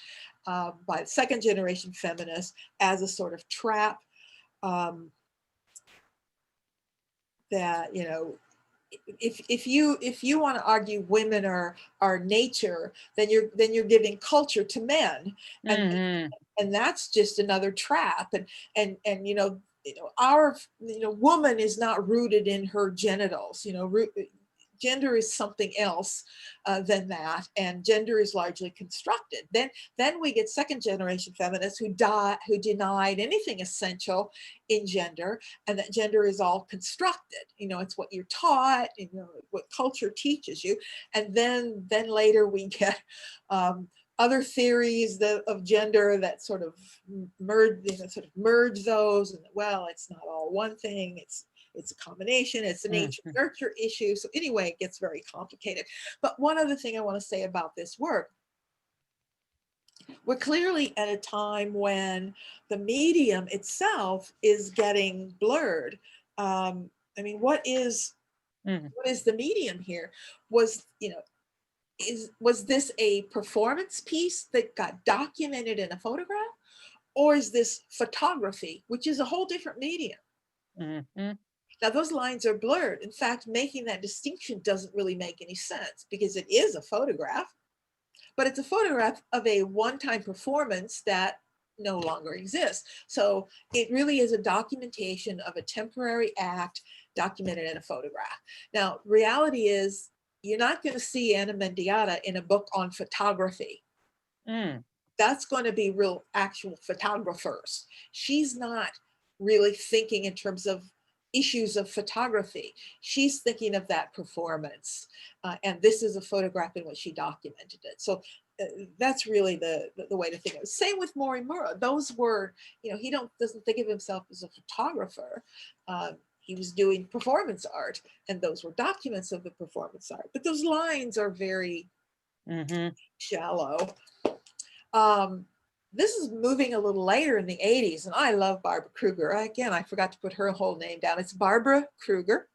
S1: by second generation feminists as a sort of trap. That, you know, if you want to argue women are nature, then you're giving culture to men, and that's just another trap. And you know our woman is not rooted in her genitals. You know, gender is something else than that, and gender is largely constructed. Then we get second generation feminists who denied anything essential in gender, and that gender is all constructed. You know, it's what you're taught, you know, what culture teaches you. And then later we get other theories of gender that sort of merge those, and well, it's not all one thing, it's a combination, it's a nature nurture issue. So anyway, it gets very complicated. But one other thing I want to say about this work, we're clearly at a time when the medium itself is getting blurred. I mean, what is the medium here? Was this a performance piece that got documented in a photograph, or is this photography, which is a whole different medium? Now those lines are blurred. In fact, making that distinction doesn't really make any sense because it is a photograph, but it's a photograph of a one-time performance that no longer exists. So it really is a documentation of a temporary act documented in a photograph. Now, reality is you're not going to see Anna Mendieta in a book on photography. That's going to be real actual photographers. She's not really thinking in terms of issues of photography. She's thinking of that performance. And this is a photograph in which she documented it. So that's really the way to think of it. Same with Morimura. Those were, you know, he doesn't think of himself as a photographer. He was doing performance art, and those were documents of the performance art. But those lines are very shallow. This is moving a little later in the 80s, and I love Barbara Kruger. Again, I forgot to put her whole name down. It's Barbara Kruger.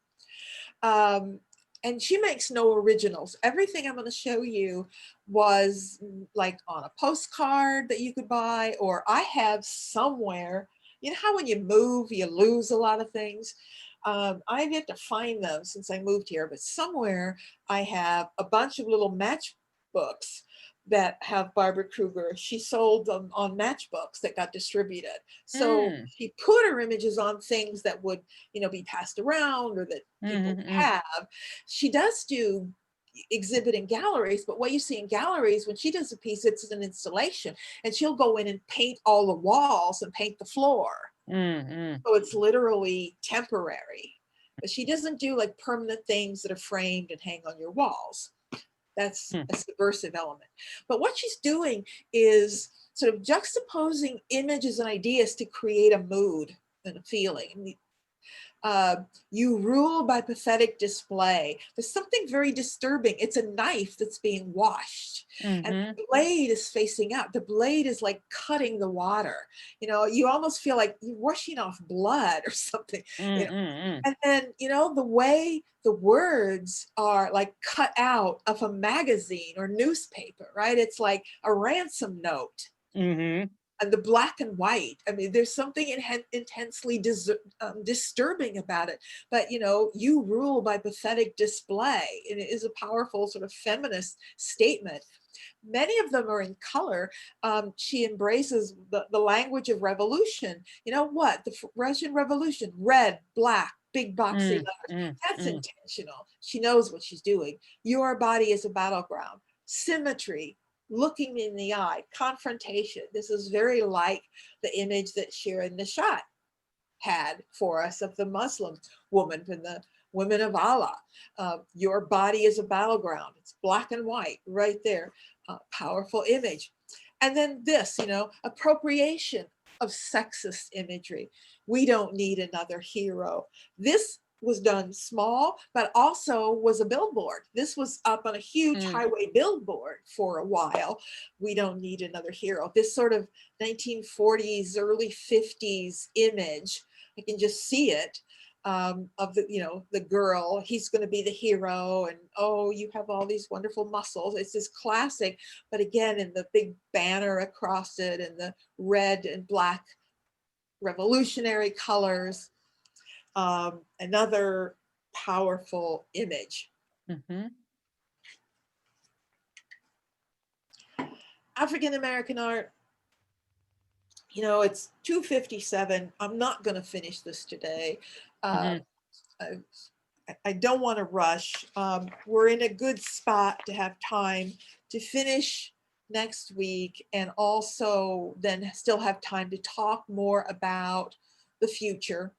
S1: And she makes no originals. Everything I'm going to show you was like on a postcard that you could buy, or I have somewhere. You know how when you move, you lose a lot of things? I've yet to find them since I moved here, but somewhere I have a bunch of little matchbooks that have Barbara Kruger. She sold them on matchbooks that got distributed. So she put her images on things that would, you know, be passed around or that people have. She does do exhibit in galleries, but what you see in galleries, when she does a piece, it's an installation, and she'll go in and paint all the walls and paint the floor. So it's literally temporary, but she doesn't do like permanent things that are framed and hang on your walls. That's a subversive element. But what she's doing is sort of juxtaposing images and ideas to create a mood and a feeling. You rule by pathetic display. There's something very disturbing. It's a knife that's being washed, and the blade is facing out. The blade is like cutting the water. You know, you almost feel like you're washing off blood or something. You know? And then, you know, the way the words are like cut out of a magazine or newspaper, right? It's like a ransom note. And the black and white. I mean, there's something intensely disturbing about it. But, you know, you rule by pathetic display. And it is a powerful sort of feminist statement. Many of them are in color. She embraces the language of revolution. You know what? The Russian Revolution, red, black, big boxy letters. That's intentional. She knows what she's doing. Your body is a battleground. Symmetry, looking in the eye, confrontation. This is very like the image that Shirin Neshat had for us of the Muslim woman from the Women of Allah. Your body is a battleground. It's black and white right there. Powerful image. And then this, you know, appropriation of sexist imagery. We don't need another hero. This was done small, but also was a billboard. This was up on a huge highway billboard for a while. We don't need another hero. This sort of 1940s, early 50s image, I can just see it, of the, you know, the girl, he's going to be the hero, and oh, you have all these wonderful muscles. It's this classic, but again, in the big banner across it and the red and black revolutionary colors. Another powerful image. African-American art, you know, it's 2:57. I'm not going to finish this today. I don't want to rush. We're in a good spot to have time to finish next week, and also then still have time to talk more about the future.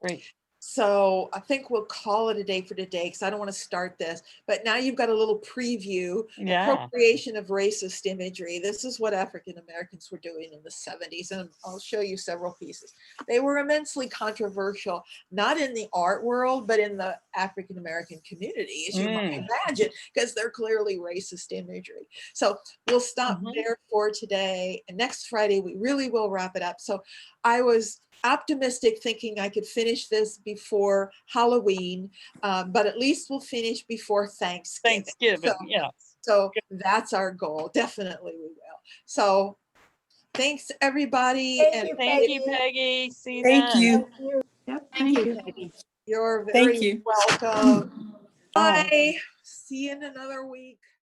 S5: Great.
S1: So I think we'll call it a day for today because I don't want to start this. But now you've got a little preview.
S5: Yeah.
S1: Appropriation of racist imagery. This is what African Americans were doing in the 70s. And I'll show you several pieces. They were immensely controversial, not in the art world, but in the African American community, as you might imagine, because they're clearly racist imagery. So we'll stop there for today. And next Friday, we really will wrap it up. So I was optimistic thinking I could finish this before Halloween, but at least we'll finish before Thanksgiving.
S5: Thanksgiving, yes.
S1: So that's our goal. Definitely we will. So thanks everybody.
S2: Thank
S1: And
S2: you,
S5: Thank you,
S2: Peggy.
S5: Peggy. See you
S6: Thank
S5: then.
S6: you.
S2: Thank you. Yep,
S1: Thank
S2: thank
S1: you.
S2: you, Peggy.
S1: You're
S6: Thank
S1: very
S6: you.
S1: welcome.
S6: Bye.
S1: Bye. See you in another week.